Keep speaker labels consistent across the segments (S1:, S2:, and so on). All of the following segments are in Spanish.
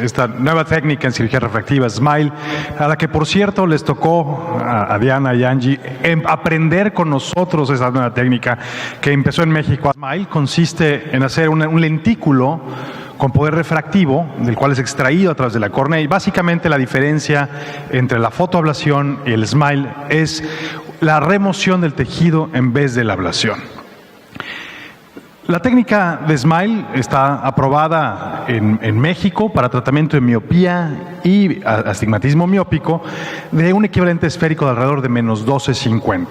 S1: esta nueva técnica en cirugía refractiva, SMILE, a la que, por cierto, les tocó a Diana y Angie aprender con nosotros esa nueva técnica que empezó en México. SMILE consiste en hacer un lentículo con poder refractivo, del cual es extraído a través de la córnea, y básicamente la diferencia entre la fotoablación y el SMILE es la remoción del tejido en vez de la ablación. La técnica de SMILE está aprobada en México para tratamiento de miopía y astigmatismo miópico de un equivalente esférico de alrededor de menos 12,50.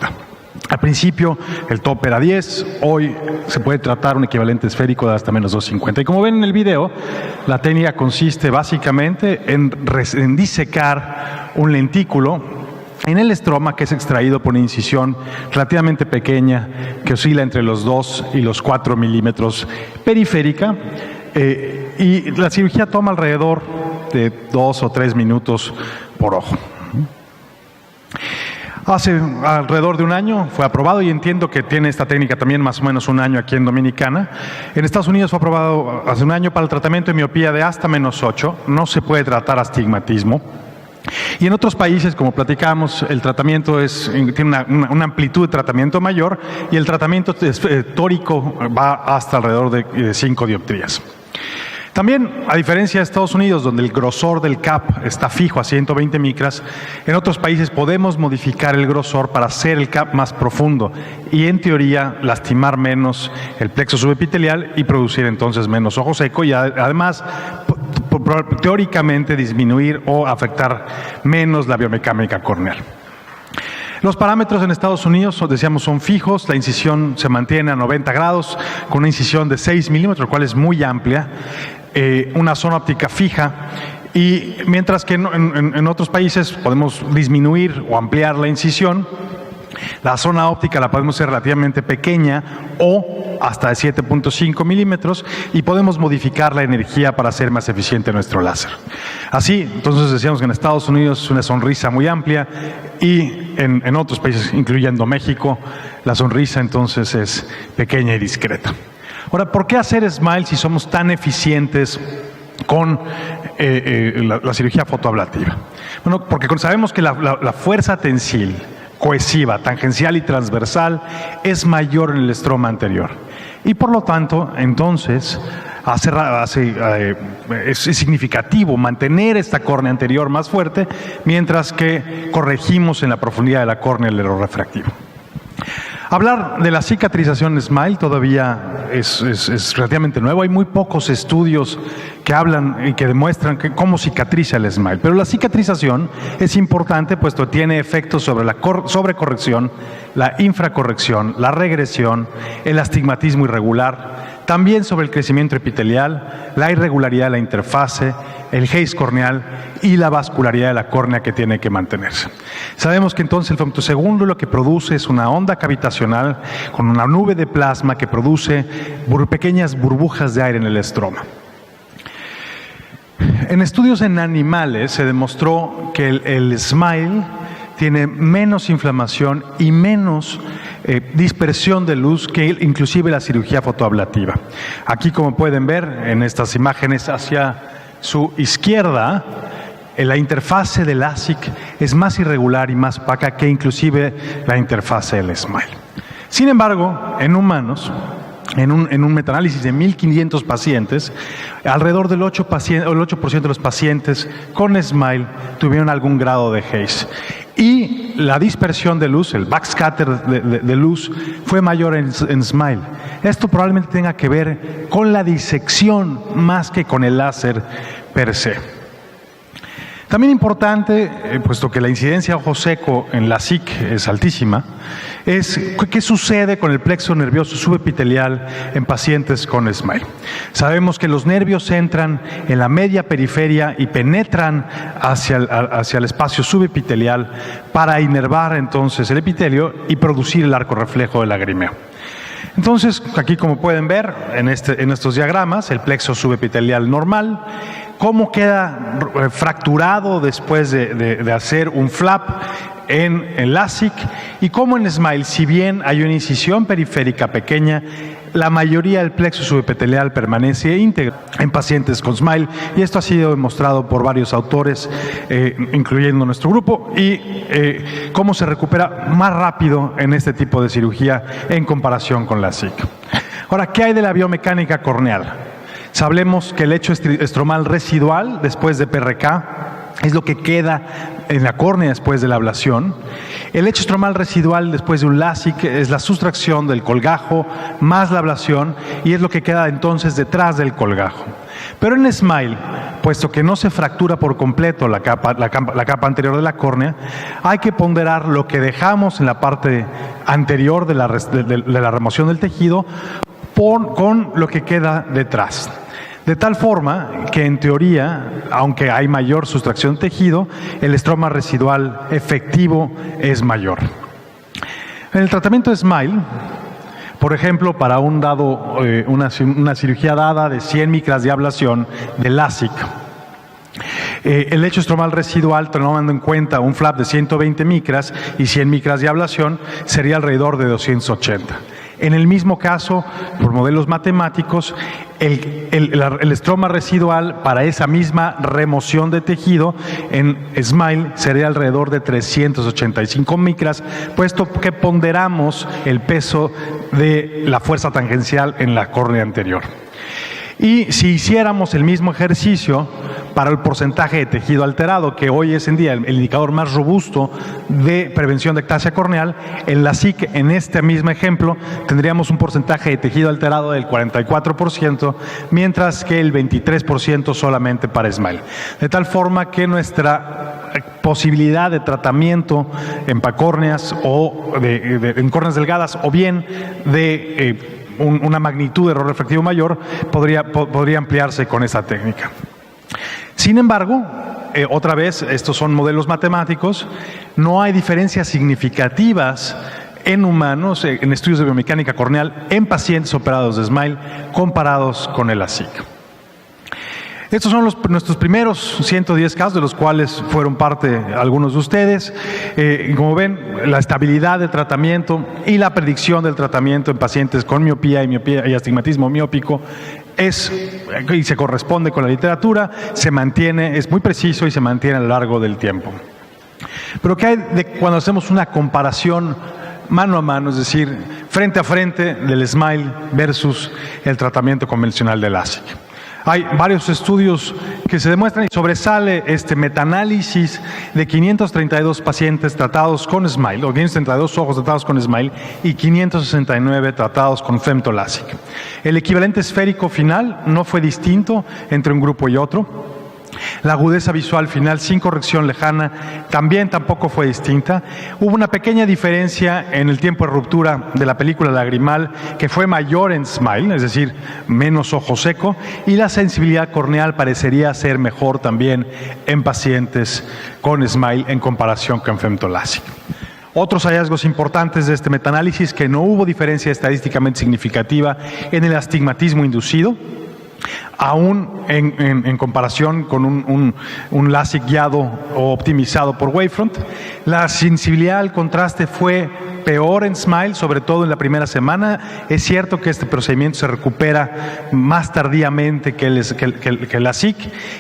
S1: Al principio el top era 10, hoy se puede tratar un equivalente esférico de hasta menos 2,50. Y como ven en el video, la técnica consiste básicamente en disecar un lentículo en el estroma, que es extraído por una incisión relativamente pequeña que oscila entre los 2 y los 4 milímetros periférica, y la cirugía toma alrededor de 2 o 3 minutos por ojo. Hace alrededor de un año fue aprobado, y entiendo que tiene esta técnica también más o menos un año aquí en Dominicana. En Estados Unidos fue aprobado hace un año para el tratamiento de miopía de hasta menos 8. No se puede tratar astigmatismo. Y en otros países, como platicamos, el tratamiento tiene una amplitud de tratamiento mayor, y el tratamiento tórico va hasta alrededor de 5 dioptrías. También, a diferencia de Estados Unidos, donde el grosor del CAP está fijo a 120 micras, en otros países podemos modificar el grosor para hacer el CAP más profundo y, en teoría, lastimar menos el plexo subepitelial y producir entonces menos ojo seco, y además teóricamente disminuir o afectar menos la biomecánica corneal. Los parámetros en Estados Unidos, decíamos, son fijos. La incisión se mantiene a 90 grados con una incisión de 6 milímetros, lo cual es muy amplia, una zona óptica fija, y mientras que en otros países podemos disminuir o ampliar la incisión, la zona óptica la podemos hacer relativamente pequeña o hasta de 7.5 milímetros, y podemos modificar la energía para hacer más eficiente nuestro láser. Así, entonces decíamos que en Estados Unidos es una sonrisa muy amplia, y en otros países, incluyendo México, la sonrisa entonces es pequeña y discreta. Ahora, ¿por qué hacer SMILE si somos tan eficientes con la cirugía fotoablativa? Bueno, porque sabemos que la fuerza tensil cohesiva, tangencial y transversal es mayor en el estroma anterior, y por lo tanto, entonces, es significativo mantener esta córnea anterior más fuerte, mientras que corregimos en la profundidad de la córnea el error refractivo. Hablar de la cicatrización SMILE todavía es relativamente nuevo. Hay muy pocos estudios que hablan y que demuestran cómo cicatriza el SMILE. Pero la cicatrización es importante, puesto que tiene efectos sobre la sobrecorrección, la infracorrección, la regresión, el astigmatismo irregular, también sobre el crecimiento epitelial, la irregularidad de la interfase, el haze corneal y la vascularidad de la córnea, que tiene que mantenerse. Sabemos que entonces el femtosegundo lo que produce es una onda cavitacional con una nube de plasma que produce pequeñas burbujas de aire en el estroma. En estudios en animales se demostró que el SMILE tiene menos inflamación y menos dispersión de luz que inclusive la cirugía fotoablativa. Aquí, como pueden ver en estas imágenes hacia su izquierda, la interfase del LASIK es más irregular y más opaca que inclusive la interfase del SMILE. Sin embargo, en humanos, en un metaanálisis de 1,500 pacientes, alrededor del 8% de los pacientes con SMILE tuvieron algún grado de haze. Y la dispersión de luz, el backscatter de luz, fue mayor en SMILE. Esto probablemente tenga que ver con la disección más que con el láser per se. También importante, puesto que la incidencia de ojo seco en la SIC es altísima, es qué sucede con el plexo nervioso subepitelial en pacientes con SMILE. Sabemos que los nervios entran en la media periferia y penetran hacia el espacio subepitelial para inervar entonces el epitelio y producir el arco reflejo del lagrimeo. Entonces, aquí, como pueden ver en estos diagramas, el plexo subepitelial normal, cómo queda fracturado después de hacer un flap en el LASIK, y cómo en SMILE, si bien hay una incisión periférica pequeña, la mayoría del plexo subepitelial permanece íntegro en pacientes con SMILE, y esto ha sido demostrado por varios autores, incluyendo nuestro grupo, y cómo se recupera más rápido en este tipo de cirugía en comparación con la SIC. Ahora, ¿qué hay de la biomecánica corneal? Sabemos que el lecho estromal residual después de PRK es lo que queda en la córnea después de la ablación. El lecho estromal residual después de un LASIK es la sustracción del colgajo más la ablación, y es lo que queda entonces detrás del colgajo. Pero en SMILE, puesto que no se fractura por completo la capa anterior de la córnea, hay que ponderar lo que dejamos en la parte anterior de la remoción del tejido con lo que queda detrás. De tal forma que, en teoría, aunque hay mayor sustracción de tejido, el estroma residual efectivo es mayor. En el tratamiento de SMILE, por ejemplo, para una cirugía dada de 100 micras de ablación de LASIK, el lecho estromal residual, tomando en cuenta un flap de 120 micras y 100 micras de ablación, sería alrededor de 280. En el mismo caso, por modelos matemáticos, el estroma residual para esa misma remoción de tejido en SMILE sería alrededor de 385 micras, puesto que ponderamos el peso de la fuerza tangencial en la córnea anterior. Y si hiciéramos el mismo ejercicio para el porcentaje de tejido alterado, que hoy es en día el indicador más robusto de prevención de ectasia corneal, en la SIC, en este mismo ejemplo, tendríamos un porcentaje de tejido alterado del 44%, mientras que el 23% solamente para SMILE. De tal forma que nuestra posibilidad de tratamiento en pacórneas o en córneas delgadas, o bien de una magnitud de error refractivo mayor, podría ampliarse con esa técnica. Sin embargo, otra vez, estos son modelos matemáticos, no hay diferencias significativas en humanos, en estudios de biomecánica corneal, en pacientes operados de SMILE comparados con el LASIK. Estos son nuestros primeros 110 casos, de los cuales fueron parte algunos de ustedes. Como ven, la estabilidad del tratamiento y la predicción del tratamiento en pacientes con miopía y astigmatismo miópico y se corresponde con la literatura, se mantiene, es muy preciso y se mantiene a lo largo del tiempo. Pero ¿qué hay de cuando hacemos una comparación mano a mano, es decir, frente a frente del SMILE versus el tratamiento convencional del LASIK? Hay varios estudios que se demuestran, y sobresale este metaanálisis de 532 pacientes tratados con SMILE, o 532 ojos tratados con SMILE, y 569 tratados con femtoLASIK. El equivalente esférico final no fue distinto entre un grupo y otro. La agudeza visual final sin corrección lejana tampoco fue distinta. Hubo una pequeña diferencia en el tiempo de ruptura de la película lagrimal, que fue mayor en SMILE, es decir, menos ojo seco, y la sensibilidad corneal parecería ser mejor también en pacientes con SMILE en comparación con femtoLASIK. Otros hallazgos importantes de este metaanálisis: que no hubo diferencia estadísticamente significativa en el astigmatismo inducido, aún en comparación con un LASIK guiado o optimizado por Wavefront. La sensibilidad al contraste fue peor en SMILE, sobre todo en la primera semana. Es cierto que este procedimiento se recupera más tardíamente que el LASIK.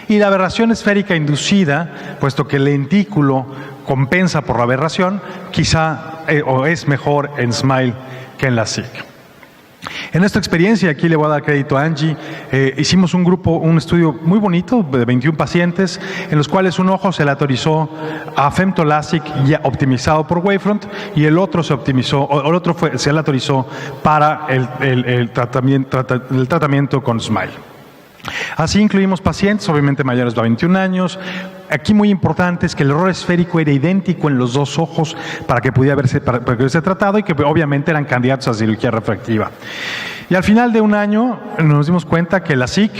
S1: Y la aberración esférica inducida, puesto que el lentículo compensa por la aberración, quizá o es mejor en SMILE que en LASIK. En nuestra experiencia, aquí le voy a dar crédito a Angie, hicimos un estudio muy bonito de 21 pacientes, en los cuales un ojo se le autorizó a femtoLASIK ya optimizado por Wavefront, y el otro se le autorizó para el tratamiento con SMILE. Así incluimos pacientes, obviamente mayores de 21 años. Aquí muy importante es que el error esférico era idéntico en los dos ojos para que pudiera verse tratado, y que obviamente eran candidatos a cirugía refractiva. Y al final de un año nos dimos cuenta que la SIC,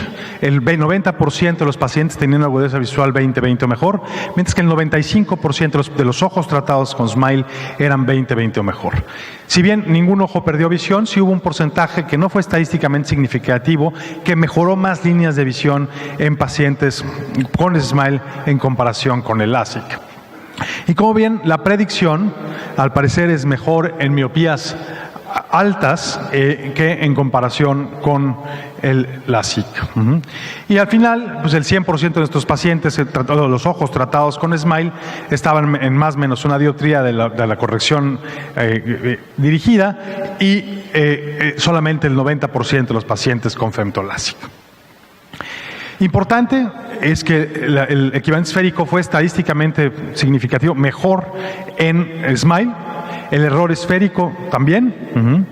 S1: el 90% de los pacientes tenían una agudeza visual 20/20 o mejor, mientras que el 95% de los ojos tratados con SMILE eran 20/20 o mejor. Si bien ningún ojo perdió visión, sí hubo un porcentaje que no fue estadísticamente significativo, que mejoró más líneas de visión en pacientes con SMILE en comparación con el LASIK. Y como bien, la predicción al parecer es mejor en miopías altas que en comparación con el LASIK. Y al final, pues el 100% de nuestros pacientes, los ojos tratados con SMILE, estaban en más o menos una dioptría de la corrección dirigida, y solamente el 90% de los pacientes con femtolásic. Importante es que el equivalente esférico fue estadísticamente significativo, mejor en SMILE, el error esférico también,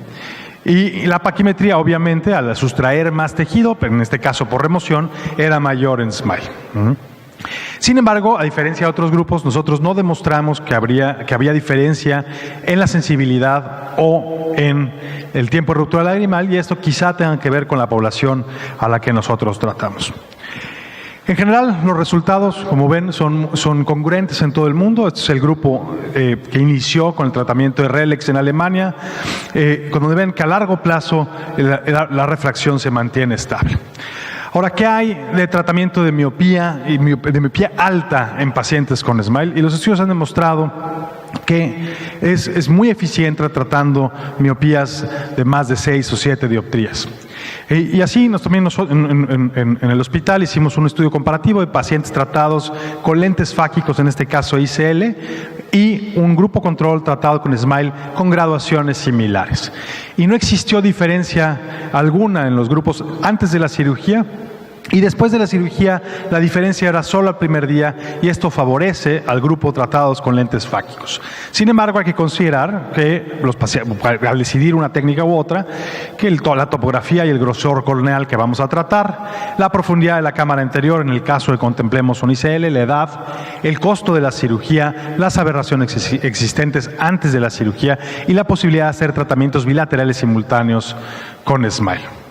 S1: y la paquimetría, obviamente, al sustraer más tejido, pero en este caso por remoción, era mayor en SMILE. Sin embargo, a diferencia de otros grupos, nosotros no demostramos que había diferencia en la sensibilidad o en el tiempo de ruptura lagrimal, y esto quizá tenga que ver con la población a la que nosotros tratamos. En general, los resultados, como ven, son congruentes en todo el mundo. Este es el grupo que inició con el tratamiento de RELEX en Alemania, donde ven que a largo plazo la refracción se mantiene estable. Ahora, ¿qué hay de tratamiento de miopía y de miopía alta en pacientes con SMILE? Y los estudios han demostrado que es muy eficiente tratando miopías de más de 6 o 7 dioptrías. Y así también en el hospital hicimos un estudio comparativo de pacientes tratados con lentes fáquicos, en este caso ICL, y un grupo control tratado con SMILE con graduaciones similares. Y no existió diferencia alguna en los grupos antes de la cirugía. Y después de la cirugía, la diferencia era solo al primer día, y esto favorece al grupo tratados con lentes fáquicos. Sin embargo, hay que considerar que los pacientes, al decidir una técnica u otra, que la topografía y el grosor corneal que vamos a tratar, la profundidad de la cámara anterior, en el caso de contemplemos un ICL, la edad, el costo de la cirugía, las aberraciones existentes antes de la cirugía y la posibilidad de hacer tratamientos bilaterales simultáneos con SMILE.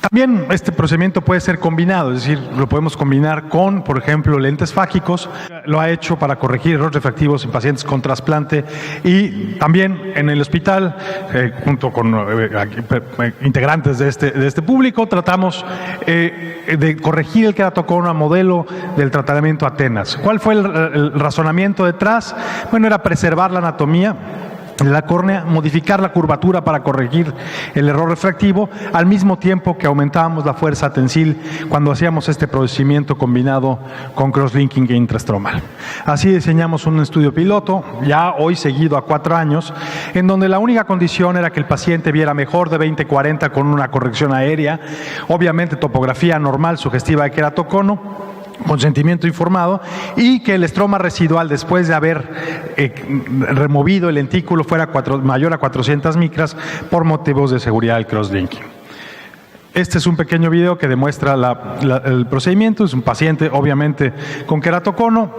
S1: También este procedimiento puede ser combinado, es decir, lo podemos combinar con, por ejemplo, lentes fáquicos. Lo ha hecho para corregir errores refractivos en pacientes con trasplante, y también en el hospital, junto con integrantes de este público, tratamos de corregir el queratocono a modelo del tratamiento Atenas. ¿Cuál fue el razonamiento detrás? Bueno, era preservar la anatomía de la córnea, modificar la curvatura para corregir el error refractivo, al mismo tiempo que aumentábamos la fuerza tensil cuando hacíamos este procedimiento combinado con crosslinking e intraestromal. Así diseñamos un estudio piloto, ya hoy seguido a 4 años, en donde la única condición era que el paciente viera mejor de 20/40 con una corrección aérea, obviamente topografía normal sugestiva de queratocono, consentimiento informado, y que el estroma residual, después de haber removido el lentículo, fuera mayor a 400 micras por motivos de seguridad del crosslinking. Este es un pequeño video que demuestra el procedimiento. Es un paciente, obviamente, con queratocono.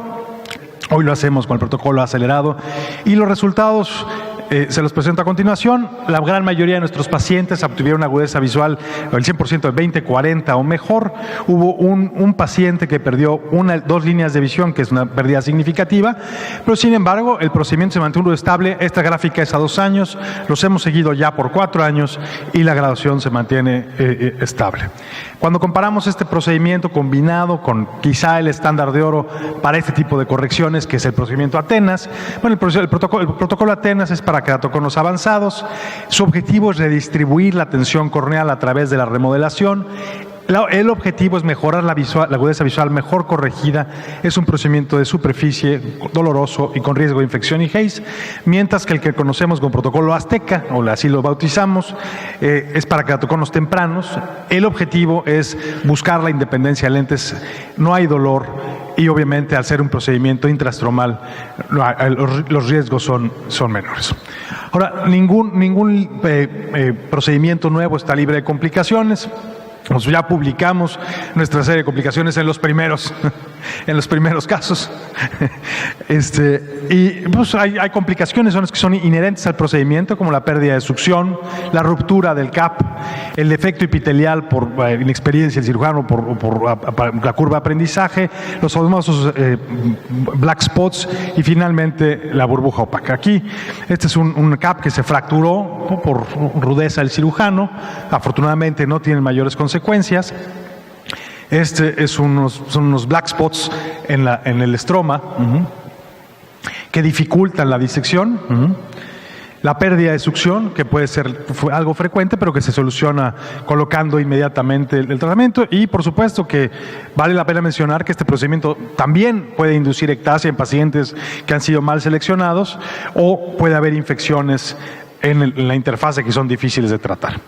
S1: Hoy lo hacemos con el protocolo acelerado, y los resultados se los presento a continuación. La gran mayoría de nuestros pacientes obtuvieron agudeza visual, el 100% de 20/40 o mejor. Hubo un paciente que perdió 2 líneas de visión, que es una pérdida significativa, pero sin embargo el procedimiento se mantuvo estable. Esta gráfica es a 2 años, los hemos seguido ya por 4 años y la graduación se mantiene estable. Cuando comparamos este procedimiento combinado con quizá el estándar de oro para este tipo de correcciones, que es el procedimiento Atenas, bueno, el protocolo Atenas es para queratoconos avanzados. Su objetivo es redistribuir la tensión corneal a través de la remodelación. El objetivo es mejorar la agudeza visual mejor corregida. Es un procedimiento de superficie doloroso y con riesgo de infección y Hayes, mientras que el que conocemos como protocolo Azteca, o así lo bautizamos, es para queratoconos tempranos. El objetivo es buscar la independencia de lentes, no hay dolor, y obviamente al ser un procedimiento intraestromal los riesgos son menores. Ahora, ningún procedimiento nuevo está libre de complicaciones. Ya publicamos nuestra serie de complicaciones en los primeros casos. Y pues hay complicaciones, son las que son inherentes al procedimiento, como la pérdida de succión, la ruptura del CAP, el defecto epitelial por inexperiencia del cirujano, por la curva de aprendizaje, los famosos black spots, y finalmente la burbuja opaca. Aquí, este es un CAP que se fracturó por rudeza del cirujano. Afortunadamente no tiene mayores consecuencias. Son unos black spots en el estroma, que dificultan la disección. La pérdida de succión, que puede ser algo frecuente, pero que se soluciona colocando inmediatamente el tratamiento. Y por supuesto que vale la pena mencionar que este procedimiento también puede inducir ectasia en pacientes que han sido mal seleccionados, o puede haber infecciones en la interfase que son difíciles de tratar.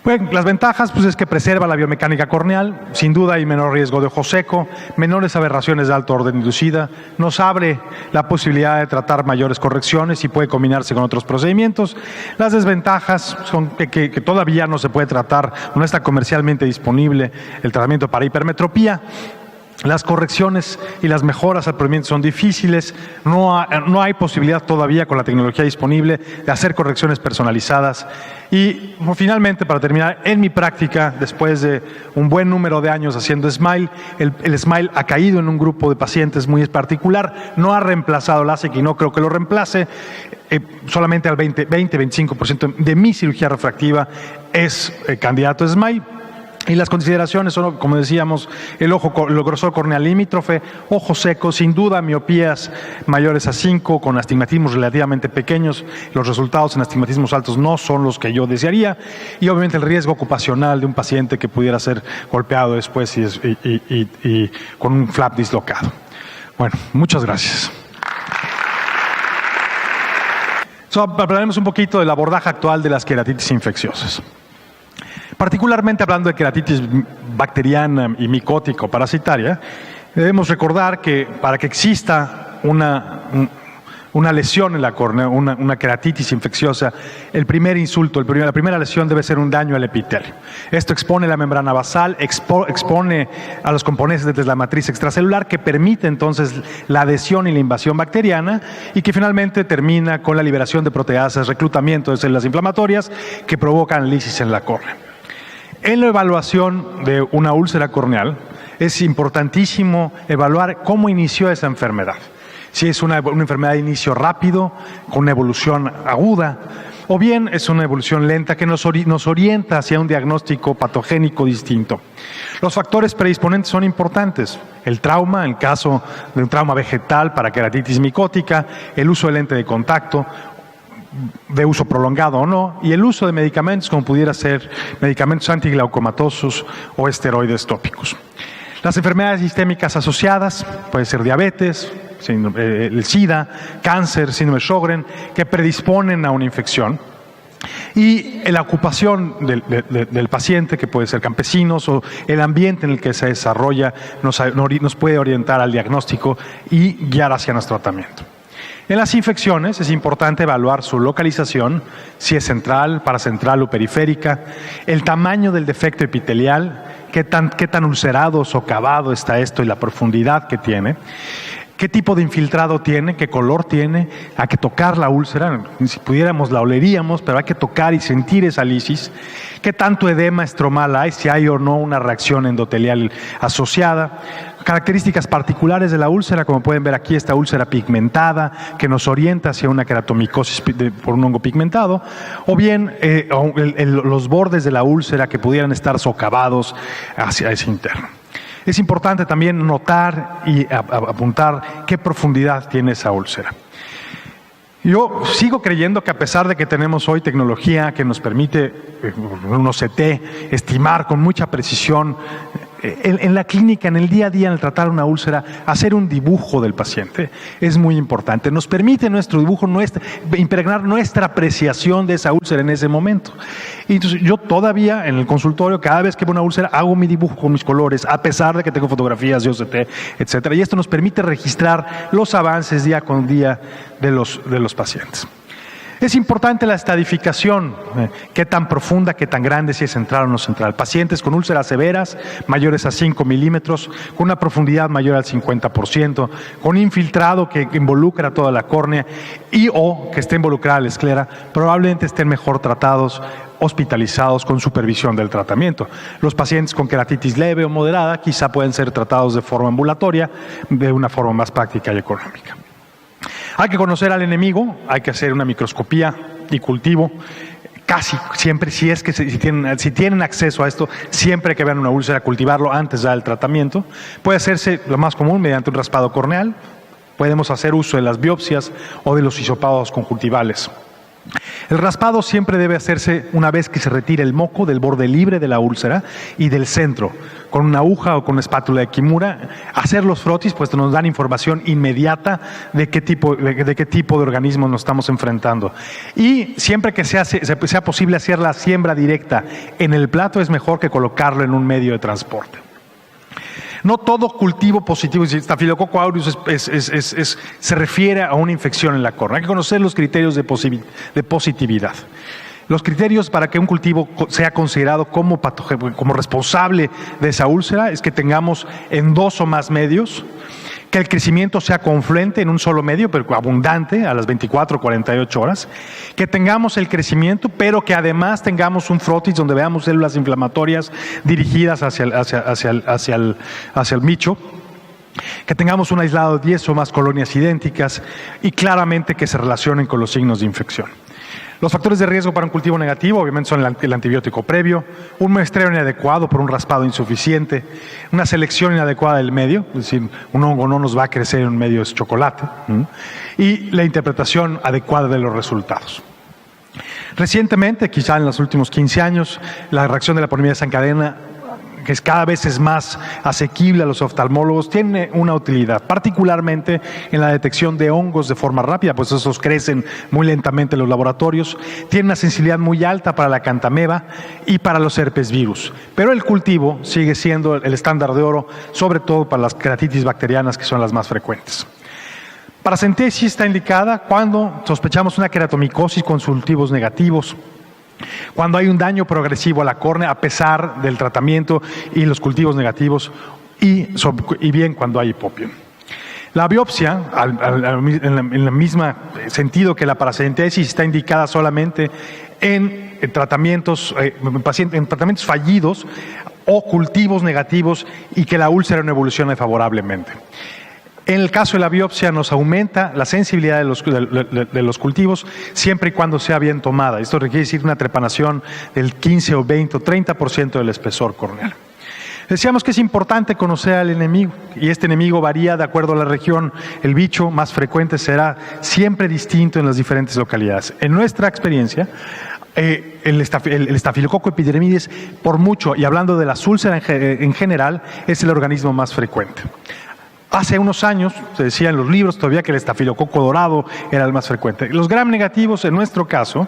S1: Bueno, las ventajas pues es que preserva la biomecánica corneal, sin duda hay menor riesgo de ojo seco, menores aberraciones de alto orden inducida, nos abre la posibilidad de tratar mayores correcciones y puede combinarse con otros procedimientos. Las desventajas son que todavía no se puede tratar, no está comercialmente disponible el tratamiento para hipermetropía. Las correcciones y las mejoras al procedimiento son difíciles, no hay posibilidad todavía con la tecnología disponible de hacer correcciones personalizadas. Y finalmente, para terminar, en mi práctica, después de un buen número de años haciendo SMILE, el SMILE ha caído en un grupo de pacientes muy particular, no ha reemplazado LASIK y no creo que lo reemplace. Solamente al 20-25% de mi cirugía refractiva es candidato a SMILE. Y las consideraciones son, como decíamos, el grosor corneal limítrofe, ojo seco, sin duda miopías mayores a 5 con astigmatismos relativamente pequeños. Los resultados en astigmatismos altos no son los que yo desearía. Y obviamente el riesgo ocupacional de un paciente que pudiera ser golpeado después y con un flap dislocado. Bueno, muchas gracias. Hablaremos un poquito del abordaje actual de las queratitis infecciosas. Particularmente hablando de queratitis bacteriana y micótica o parasitaria, debemos recordar que para que exista una lesión en la córnea, una queratitis infecciosa, la primera lesión debe ser un daño al epitelio. Esto expone la membrana basal, expone a los componentes de la matriz extracelular, que permite entonces la adhesión y la invasión bacteriana, y que finalmente termina con la liberación de proteasas, reclutamiento de células inflamatorias que provocan lisis en la córnea. En la evaluación de una úlcera corneal es importantísimo evaluar cómo inició esa enfermedad. Si es una enfermedad de inicio rápido, con una evolución aguda, o bien es una evolución lenta que nos orienta hacia un diagnóstico patogénico distinto. Los factores predisponentes son importantes. El trauma, en caso de un trauma vegetal para queratitis micótica, el uso de lente de contacto, de uso prolongado o no, y el uso de medicamentos como pudiera ser medicamentos antiglaucomatosos o esteroides tópicos. Las enfermedades sistémicas asociadas, puede ser diabetes, el SIDA, cáncer, síndrome de Sjögren, que predisponen a una infección. Y la ocupación del paciente, que puede ser campesinos, o el ambiente en el que se desarrolla, nos puede orientar al diagnóstico y guiar hacia nuestro tratamiento. En las infecciones es importante evaluar su localización, si es central, paracentral o periférica, el tamaño del defecto epitelial, qué tan ulcerado o socavado está esto y la profundidad que tiene, qué tipo de infiltrado tiene, qué color tiene, hay que tocar la úlcera, si pudiéramos la oleríamos, pero hay que tocar y sentir esa lisis, qué tanto edema estromal hay, si hay o no una reacción endotelial asociada, características particulares de la úlcera, como pueden ver aquí, esta úlcera pigmentada que nos orienta hacia una queratomicosis por un hongo pigmentado, o bien los bordes de la úlcera que pudieran estar socavados hacia ese interno. Es importante también notar y apuntar qué profundidad tiene esa úlcera. Yo sigo creyendo que a pesar de que tenemos hoy tecnología que nos permite, un OCT, estimar con mucha precisión en la clínica, en el día a día, en el tratar una úlcera, hacer un dibujo del paciente es muy importante. Nos permite nuestro dibujo impregnar nuestra apreciación de esa úlcera en ese momento. Y entonces yo todavía en el consultorio, cada vez que veo una úlcera, hago mi dibujo con mis colores, a pesar de que tengo fotografías de OCT, etcétera. Y esto nos permite registrar los avances día con día de los pacientes. Es importante la estadificación, qué tan profunda, qué tan grande, si es central o no central. Pacientes con úlceras severas, mayores a 5 milímetros, con una profundidad mayor al 50%, con infiltrado que involucra toda la córnea o que esté involucrada la esclera, probablemente estén mejor tratados, hospitalizados con supervisión del tratamiento. Los pacientes con queratitis leve o moderada quizá pueden ser tratados de forma ambulatoria, de una forma más práctica y económica. Hay que conocer al enemigo, hay que hacer una microscopía y cultivo, casi siempre, si tienen acceso a esto, siempre que vean una úlcera, cultivarlo antes del tratamiento. Puede hacerse lo más común mediante un raspado corneal, podemos hacer uso de las biopsias o de los hisopados conjuntivales. El raspado siempre debe hacerse una vez que se retire el moco del borde libre de la úlcera y del centro. Con una aguja o con una espátula de Kimura, hacer los frotis pues nos dan información inmediata de qué tipo de organismo nos estamos enfrentando. Y siempre que sea posible hacer la siembra directa en el plato, es mejor que colocarlo en un medio de transporte. No todo cultivo positivo, Staphylococcus aureus se refiere a una infección en la córnea. Hay que conocer los criterios de positividad. Los criterios para que un cultivo sea considerado como responsable de esa úlcera es que tengamos en 2 o más medios, que el crecimiento sea confluente en un solo medio, pero abundante a las 24 o 48 horas, que tengamos el crecimiento, pero que además tengamos un frotis donde veamos células inflamatorias dirigidas hacia el micho, que tengamos un aislado de 10 o más colonias idénticas y claramente que se relacionen con los signos de infección. Los factores de riesgo para un cultivo negativo obviamente son el antibiótico previo, un muestreo inadecuado por un raspado insuficiente, una selección inadecuada del medio, es decir, un hongo no nos va a crecer en un medio de chocolate, y la interpretación adecuada de los resultados. Recientemente, quizá en los últimos 15 años, la reacción de la polimerasa en cadena, que cada vez es más asequible a los oftalmólogos, tiene una utilidad, particularmente en la detección de hongos de forma rápida, pues esos crecen muy lentamente en los laboratorios, tiene una sensibilidad muy alta para la cantameba y para los herpes virus, pero el cultivo sigue siendo el estándar de oro, sobre todo para las queratitis bacterianas, que son las más frecuentes. Paracentesis está indicada cuando sospechamos una queratomicosis con cultivos negativos, cuando hay un daño progresivo a la córnea a pesar del tratamiento y los cultivos negativos, y bien cuando hay hipopio. La biopsia, en el mismo sentido que la paracentesis, está indicada solamente en tratamientos fallidos o cultivos negativos y que la úlcera no evolucione favorablemente. En el caso de la biopsia nos aumenta la sensibilidad de los cultivos siempre y cuando sea bien tomada. Esto requiere decir una trepanación del 15 o 20 o 30% del espesor corneal. Decíamos que es importante conocer al enemigo y este enemigo varía de acuerdo a la región. El bicho más frecuente será siempre distinto en las diferentes localidades. En nuestra experiencia, el estafilococo epidermidis, por mucho, y hablando de las úlceras en general, es el organismo más frecuente. Hace unos años, se decía en los libros todavía que el estafilococo dorado era el más frecuente. Los gram negativos, en nuestro caso,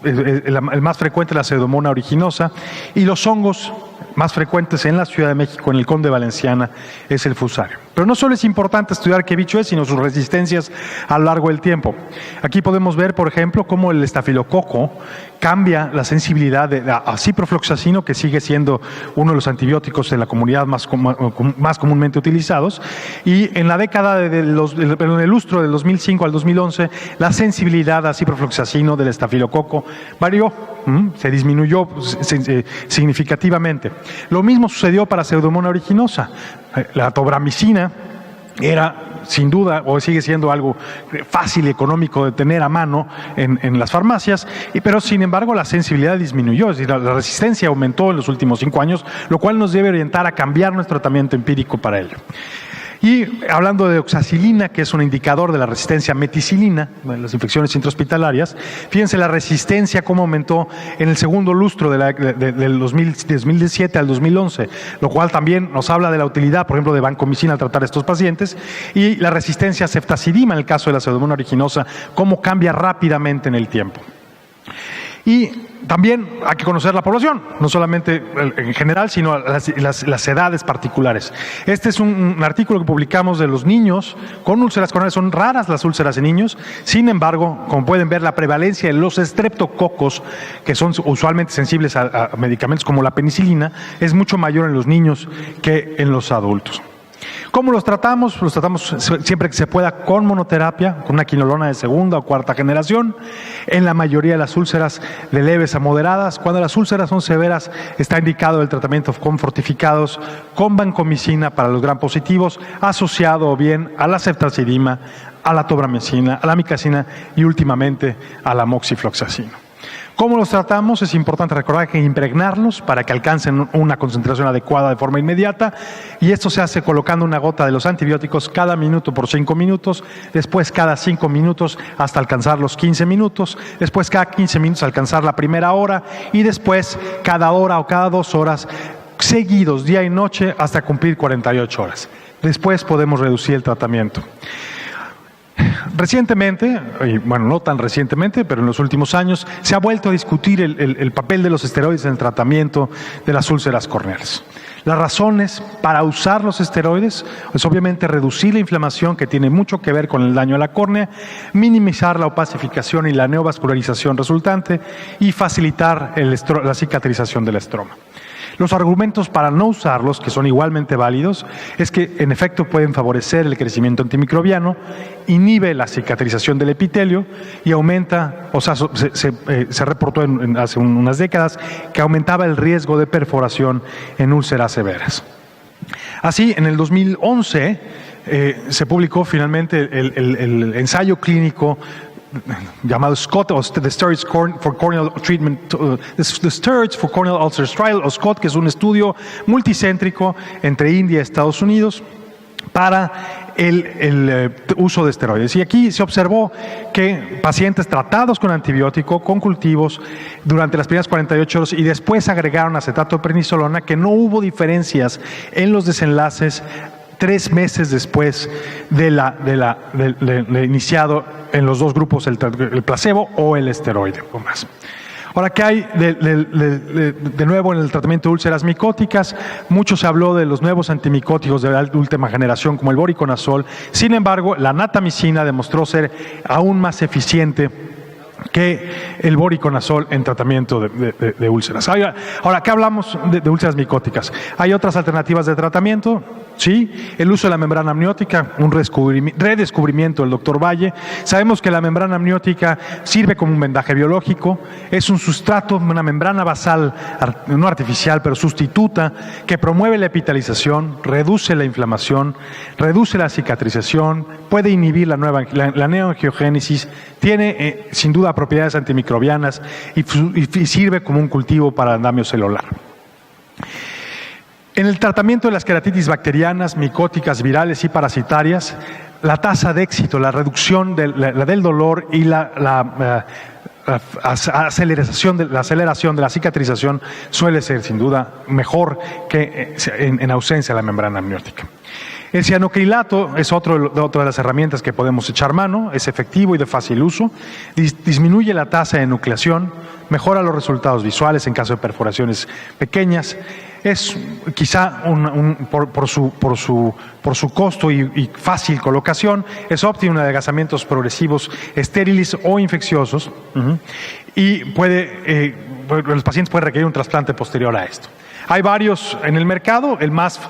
S1: el más frecuente es la Pseudomonas aeruginosa, y los hongos más frecuentes en la Ciudad de México, en el Conde Valenciana, es el fusario. Pero no solo es importante estudiar qué bicho es, sino sus resistencias a lo largo del tiempo. Aquí podemos ver, por ejemplo, cómo el estafilococo cambia la sensibilidad a ciprofloxacino, que sigue siendo uno de los antibióticos en la comunidad más comúnmente utilizados, y en la década en el lustro del 2005 al 2011, la sensibilidad a ciprofloxacino del estafilococo varió, se disminuyó significativamente. Lo mismo sucedió para Pseudomonas aeruginosa. La tobramicina era, sin duda, o sigue siendo algo fácil y económico de tener a mano en las farmacias, pero sin embargo la sensibilidad disminuyó, es decir, la resistencia aumentó en los últimos 5 años, lo cual nos debe orientar a cambiar nuestro tratamiento empírico para ello. Y hablando de oxacilina, que es un indicador de la resistencia a meticilina, en las infecciones intrahospitalarias, fíjense la resistencia cómo aumentó en el segundo lustro del 2017 al 2011, lo cual también nos habla de la utilidad, por ejemplo, de vancomicina al tratar a estos pacientes, y la resistencia a ceftazidima en el caso de la Pseudomonas aeruginosa, cómo cambia rápidamente en el tiempo. Y también hay que conocer la población, no solamente en general, sino las edades particulares. Este es un artículo que publicamos de los niños con úlceras coronares. Son raras las úlceras en niños, sin embargo, como pueden ver, la prevalencia de los estreptococos, que son usualmente sensibles a medicamentos como la penicilina, es mucho mayor en los niños que en los adultos. ¿Cómo los tratamos? Los tratamos siempre que se pueda con monoterapia, con una quinolona de segunda o cuarta generación. En la mayoría de las úlceras de leves a moderadas. Cuando las úlceras son severas, está indicado el tratamiento con fortificados, con vancomicina para los gram positivos, asociado o bien a la ceftazidima, a la tobramicina, a la amicacina y últimamente a la moxifloxacino. ¿Cómo los tratamos? Es importante recordar que impregnarlos para que alcancen una concentración adecuada de forma inmediata, y esto se hace colocando una gota de los antibióticos cada minuto por 5 minutos, después cada 5 minutos hasta alcanzar los 15 minutos, después cada 15 minutos alcanzar la primera hora, y después cada hora o cada 2 horas seguidos, día y noche, hasta cumplir 48 horas. Después podemos reducir el tratamiento. Recientemente, y bueno, no tan recientemente, pero en los últimos años, se ha vuelto a discutir el papel de los esteroides en el tratamiento de las úlceras corneales. Las razones para usar los esteroides es obviamente reducir la inflamación, que tiene mucho que ver con el daño a la córnea, minimizar la opacificación y la neovascularización resultante y facilitar la cicatrización del estroma. Los argumentos para no usarlos, que son igualmente válidos, es que en efecto pueden favorecer el crecimiento antimicrobiano, inhibe la cicatrización del epitelio y aumenta, o sea, se reportó hace unas décadas que aumentaba el riesgo de perforación en úlceras severas. Así, en el 2011 se publicó finalmente el ensayo clínico llamado SCOT, o The Steroids for Corneal Treatment, The Steroids for Corneal Ulcers Trial, o SCOT, que es un estudio multicéntrico entre India y Estados Unidos para el uso de esteroides. Y aquí se observó que pacientes tratados con antibiótico, con cultivos, durante las primeras 48 horas y después agregaron acetato de prednisolona, que no hubo diferencias en los desenlaces 3 meses después de iniciado en los dos grupos el placebo o el esteroide o más. Ahora, ¿qué hay de nuevo en el tratamiento de úlceras micóticas? Mucho se habló de los nuevos antimicóticos de la última generación, como el voriconazol. Sin embargo, la natamicina demostró ser aún más eficiente que el voriconazol en tratamiento de úlceras. Ahora, ¿qué hablamos de úlceras micóticas? ¿Hay otras alternativas de tratamiento? Sí, el uso de la membrana amniótica, un redescubrimiento del doctor Valle. Sabemos que la membrana amniótica sirve como un vendaje biológico, es un sustrato, una membrana basal, no artificial, pero sustituta, que promueve la epitelización, reduce la inflamación, reduce la cicatrización, puede inhibir la neoangiogénesis, tiene sin duda propiedades antimicrobianas y sirve como un cultivo para andamio celular. En el tratamiento de las queratitis bacterianas, micóticas, virales y parasitarias, la tasa de éxito, la reducción del dolor y la aceleración de la cicatrización suele ser sin duda mejor que en ausencia de la membrana amniótica. El cianocrilato es otra de las herramientas que podemos echar mano, es efectivo y de fácil uso, disminuye la tasa de nucleación, mejora los resultados visuales en caso de perforaciones pequeñas, es quizá por su costo y fácil colocación, es óptimo en adelgazamientos progresivos estériles o infecciosos, y los pacientes pueden requerir un trasplante posterior a esto. Hay varios en el mercado, el más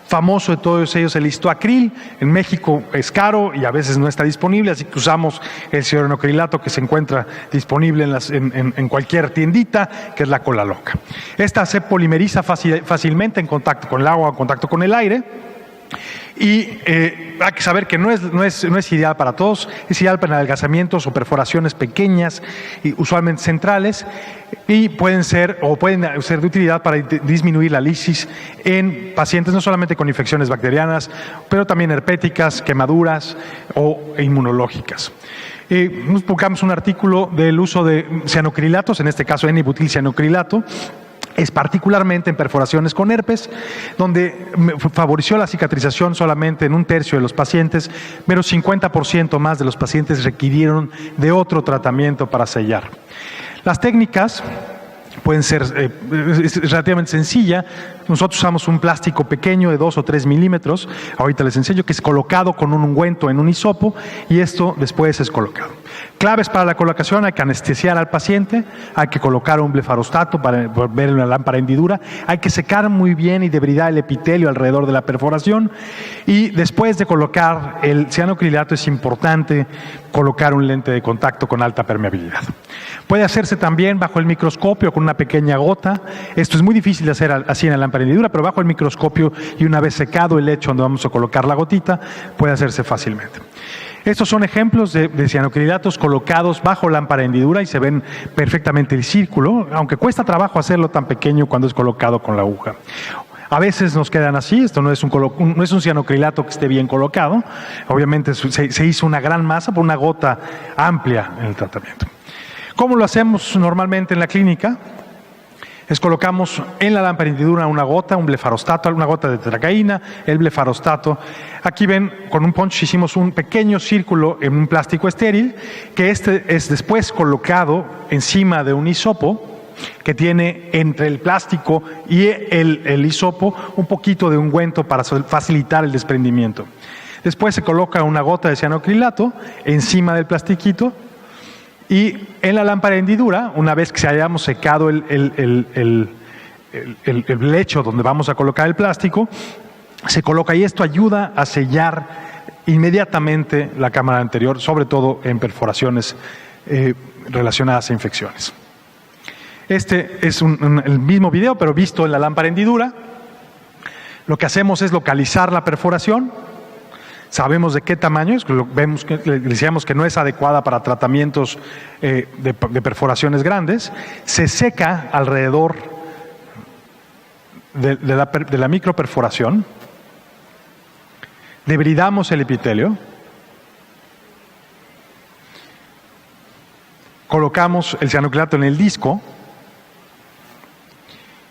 S1: famoso de todos ellos, el histoacril. En México es caro y a veces no está disponible, así que usamos el cianocrilato que se encuentra disponible en cualquier tiendita, que es la cola loca. Esta se polimeriza fácilmente en contacto con el agua o en contacto con el aire. Y hay que saber que no es ideal para todos, es ideal para adelgazamientos o perforaciones pequeñas y usualmente centrales, y pueden ser de utilidad para disminuir la lisis en pacientes no solamente con infecciones bacterianas, pero también herpéticas, quemaduras o inmunológicas. Nos publicamos un artículo del uso de cianocrilatos, en este caso N-butilcianocrilato. Es particularmente en perforaciones con herpes, donde favoreció la cicatrización solamente en 1/3 de los pacientes, pero 50% más de los pacientes requirieron de otro tratamiento para sellar. Las técnicas pueden ser es relativamente sencilla. Nosotros usamos un plástico pequeño de 2 o 3 milímetros, ahorita les enseño, que es colocado con un ungüento en un hisopo, y esto después es colocado. Claves para la colocación: hay que anestesiar al paciente, hay que colocar un blefarostato para ver una lámpara hendidura, hay que secar muy bien y debridar el epitelio alrededor de la perforación, y después de colocar el cianocrilato es importante colocar un lente de contacto con alta permeabilidad. Puede hacerse también bajo el microscopio con una pequeña gota. Esto es muy difícil de hacer así en la lámpara hendidura, pero bajo el microscopio y una vez secado el lecho donde vamos a colocar la gotita, puede hacerse fácilmente. Estos son ejemplos de cianocrilatos colocados bajo lámpara hendidura y se ven perfectamente el círculo, aunque cuesta trabajo hacerlo tan pequeño cuando es colocado con la aguja. A veces nos quedan así, esto no es un cianocrilato que esté bien colocado, obviamente se hizo una gran masa por una gota amplia en el tratamiento. ¿Cómo lo hacemos normalmente en la clínica? Colocamos en la lámpara hendidura una gota, un blefarostato, una gota de tetracaína, el blefarostato. Aquí ven, con un punch hicimos un pequeño círculo en un plástico estéril, que es después colocado encima de un hisopo, que tiene entre el plástico y el hisopo un poquito de ungüento para facilitar el desprendimiento. Después se coloca una gota de cianocrilato encima del plastiquito y en la lámpara de hendidura, una vez que se hayamos secado el lecho donde vamos a colocar el plástico, se coloca y esto ayuda a sellar inmediatamente la cámara anterior, sobre todo en perforaciones relacionadas a infecciones. Este es el mismo video, pero visto en la lámpara hendidura. Lo que hacemos es localizar la perforación. Sabemos de qué tamaño es, vemos que decíamos que no es adecuada para tratamientos de perforaciones grandes. Se seca alrededor de la microperforación. Debridamos el epitelio. Colocamos el cianocrilato en el disco.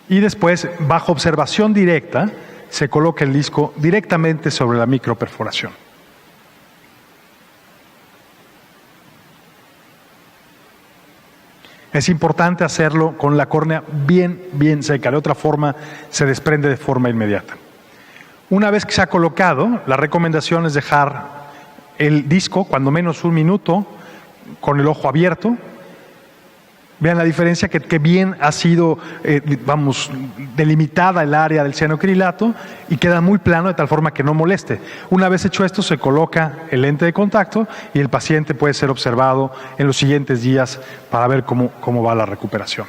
S1: Y después, bajo observación directa, se coloca el disco directamente sobre la microperforación. Es importante hacerlo con la córnea bien seca, de otra forma se desprende de forma inmediata. Una vez que se ha colocado, la recomendación es dejar el disco cuando menos 1 minuto con el ojo abierto. Vean la diferencia, que bien ha sido, delimitada el área del cianocrilato y queda muy plano de tal forma que no moleste. Una vez hecho esto, se coloca el lente de contacto y el paciente puede ser observado en los siguientes días para ver cómo va la recuperación.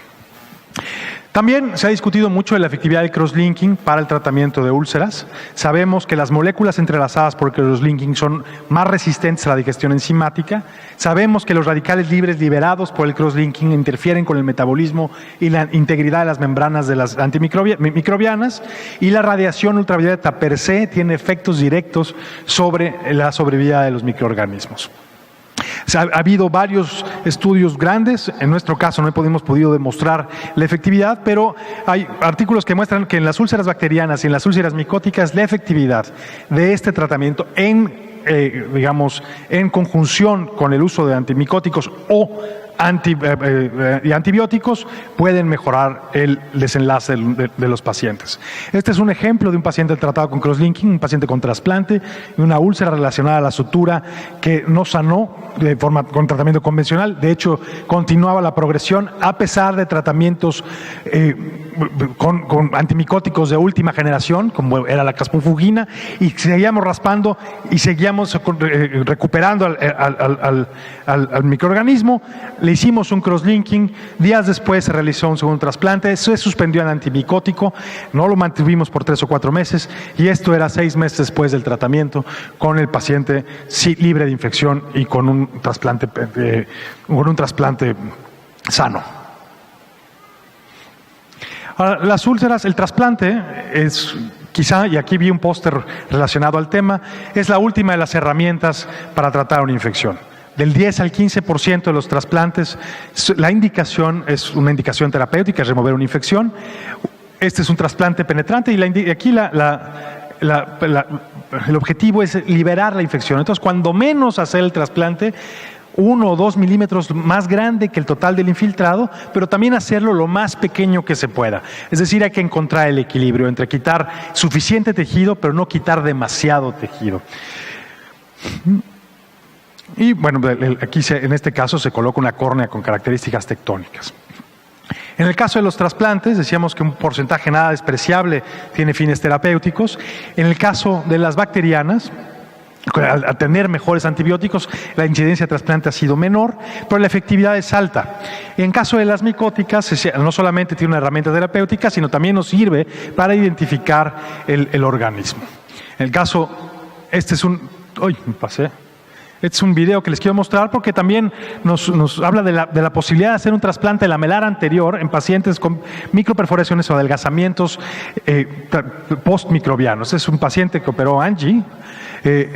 S1: También se ha discutido mucho la efectividad del crosslinking para el tratamiento de úlceras. Sabemos que las moléculas entrelazadas por el crosslinking son más resistentes a la digestión enzimática. Sabemos que los radicales libres liberados por el crosslinking interfieren con el metabolismo y la integridad de las membranas de las antimicrobianas, y la radiación ultravioleta per se tiene efectos directos sobre la sobrevida de los microorganismos. Ha habido varios estudios grandes, en nuestro caso no hemos podido demostrar la efectividad, pero hay artículos que muestran que en las úlceras bacterianas y en las úlceras micóticas la efectividad de este tratamiento en conjunción con el uso de antimicóticos y antibióticos pueden mejorar el desenlace de los pacientes. Este es un ejemplo de un paciente tratado con crosslinking, un paciente con trasplante y una úlcera relacionada a la sutura que no sanó con tratamiento convencional. De hecho, continuaba la progresión a pesar de tratamientos con antimicóticos de última generación, como era la caspofungina, y seguíamos raspando y seguíamos recuperando al microorganismo. Le hicimos un crosslinking, días después se realizó un segundo trasplante, se suspendió el antimicótico, no lo mantuvimos por 3 o 4 meses, y esto era 6 meses después del tratamiento, con el paciente libre de infección y con un trasplante sano. Ahora, las úlceras, el trasplante es quizá, y aquí vi un póster relacionado al tema, es la última de las herramientas para tratar una infección. Del 10 al 15% de los trasplantes, la indicación es una indicación terapéutica, es remover una infección. Este es un trasplante penetrante y aquí el objetivo es liberar la infección. Entonces, cuando menos hacer el trasplante, 1 o 2 milímetros más grande que el total del infiltrado, pero también hacerlo lo más pequeño que se pueda. Es decir, hay que encontrar el equilibrio entre quitar suficiente tejido, pero no quitar demasiado tejido. Y bueno, aquí en este caso se coloca una córnea con características tectónicas. En el caso de los trasplantes, decíamos que un porcentaje nada despreciable tiene fines terapéuticos. En el caso de las bacterianas, al tener mejores antibióticos, la incidencia de trasplante ha sido menor, pero la efectividad es alta. En caso de las micóticas, no solamente tiene una herramienta terapéutica, sino también nos sirve para identificar el organismo. En el caso, este es un... ¡Uy, me pasé! Es un video que les quiero mostrar porque también nos habla de la posibilidad de hacer un trasplante lamelar anterior en pacientes con microperforaciones o adelgazamientos postmicrobianos. Es un paciente que operó Angie,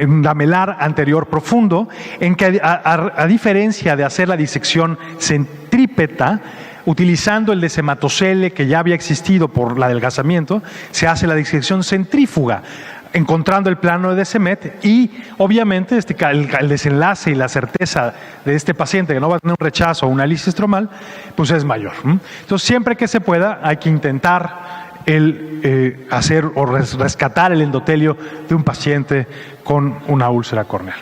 S1: un lamelar anterior profundo, en que a diferencia de hacer la disección centrípeta, utilizando el desematocele que ya había existido por el adelgazamiento, se hace la disección centrífuga, encontrando el plano de Descemet y obviamente el desenlace y la certeza de este paciente que no va a tener un rechazo o una lisis estromal, pues es mayor. Entonces siempre que se pueda hay que intentar hacer o rescatar el endotelio de un paciente con una úlcera corneal.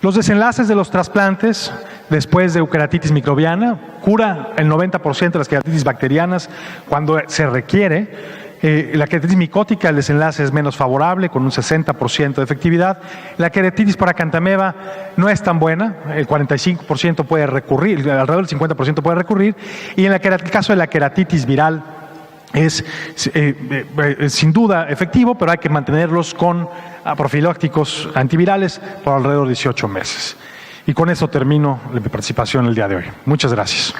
S1: Los desenlaces de los trasplantes después de queratitis microbiana cura el 90% de las queratitis bacterianas cuando se requiere. La queratitis micótica, el desenlace es menos favorable, con un 60% de efectividad. La queratitis por acantameba no es tan buena, el 45% puede recurrir, alrededor del 50% puede recurrir, y en el caso de la queratitis viral es sin duda efectivo, pero hay que mantenerlos con profilácticos antivirales por alrededor de 18 meses. Y con eso termino mi participación el día de hoy. Muchas gracias.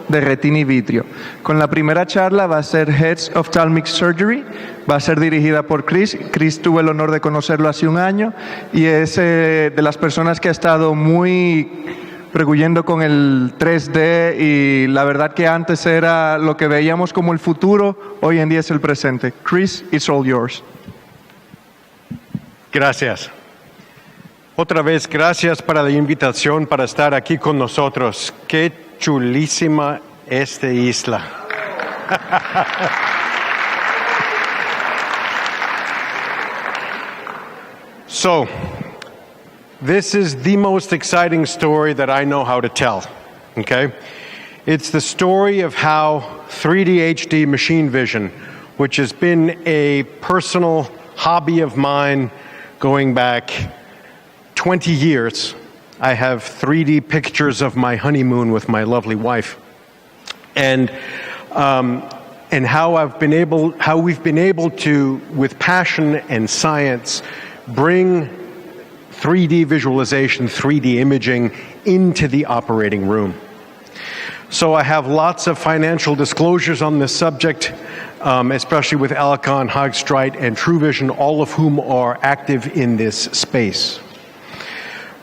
S2: De retina y vitrio. Con la primera charla va a ser Heads Ophthalmic Surgery, va a ser dirigida por Chris. Chris tuve el honor de conocerlo hace un año y es de las personas que ha estado muy preguyendo con el 3D y la verdad que antes era lo que veíamos como el futuro, hoy en día es el presente. Chris, it's all yours.
S3: Gracias. Otra vez, gracias para la invitación para estar aquí con nosotros. Qué chulísima esta isla. So, this is the most exciting story that I know how to tell, okay? It's the story of how 3D HD machine vision, which has been a personal hobby of mine going back 20 years. I have 3D pictures of my honeymoon with my lovely wife, and how we've been able to, with passion and science, bring 3D visualization, 3D imaging into the operating room. So I have lots of financial disclosures on this subject, especially with Alcon, Hogstrite, and TrueVision, all of whom are active in this space.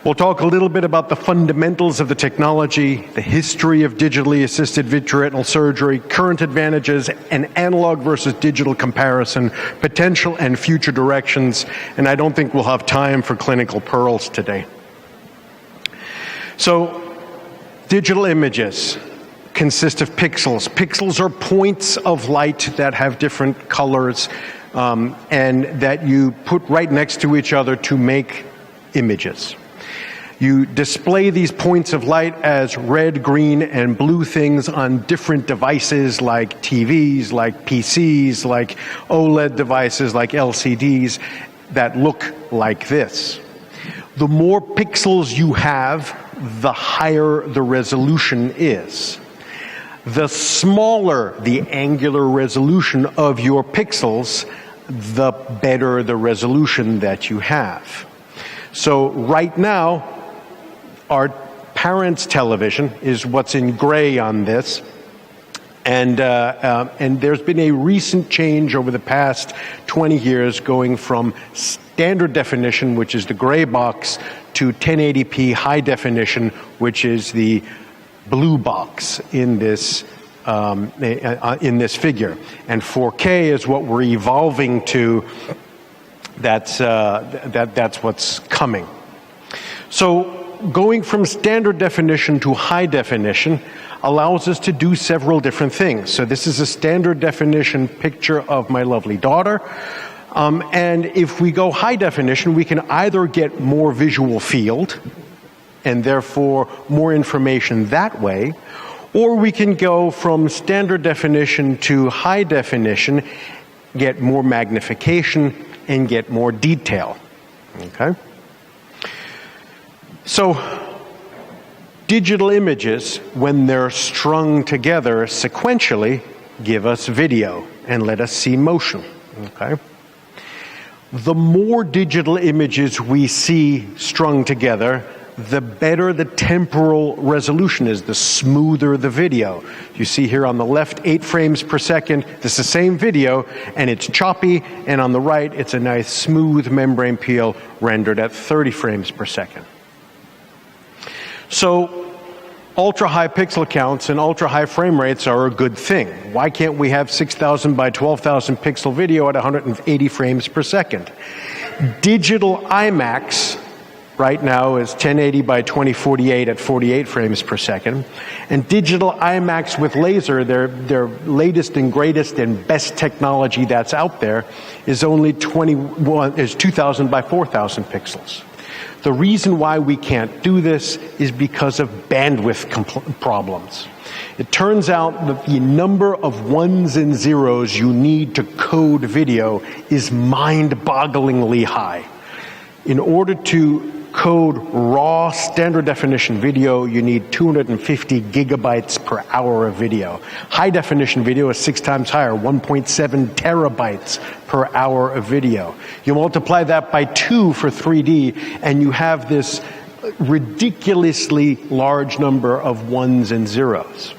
S3: We'll talk a little bit about the fundamentals of the technology, the history of digitally assisted vitreoretinal surgery, current advantages, and analog versus digital comparison, potential and future directions, and I don't think we'll have time for clinical pearls today. So, digital images consist of pixels. Pixels are points of light that have different colors and that you put right next to each other to make images. You display these points of light as red, green, and blue things on different devices like TVs, like PCs, like OLED devices, like LCDs that look like this. The more pixels you have, the higher the resolution is. The smaller the angular resolution of your pixels, the better the resolution that you have. So right now, our parents' television is what's in gray on this, and there's been a recent change over the past 20 years going from standard definition, which is the gray box, to 1080p high definition, which is the blue box in this figure. And 4K is what we're evolving to. That's what's coming. So, going from standard definition to high definition allows us to do several different things. So this is a standard definition picture of my lovely daughter. And if we go high definition, we can either get more visual field and therefore more information that way, or we can go from standard definition to high definition, get more magnification, and get more detail. Okay? So, digital images, when they're strung together sequentially, give us video and let us see motion. Okay? The more digital images we see strung together, the better the temporal resolution is, the smoother the video. You see here on the left, 8 frames per second. This is the same video, and it's choppy, and on the right, it's a nice smooth membrane peel rendered at 30 frames per second. So, ultra-high pixel counts and ultra-high frame rates are a good thing. Why can't we have 6,000 by 12,000 pixel video at 180 frames per second? Digital IMAX right now is 1080 by 2048 at 48 frames per second. And digital IMAX with laser, their latest and greatest and best technology that's out there, is only 2,000 by 4,000 pixels. The reason why we can't do this is because of bandwidth problems. It turns out that the number of ones and zeros you need to code video is mind-bogglingly high. In order to code raw standard definition video, you need 250 gigabytes per hour of video. High definition video is 6 times higher, 1.7 terabytes per hour of video. You multiply that by 2 for 3D, and you have this ridiculously large number of ones and zeros.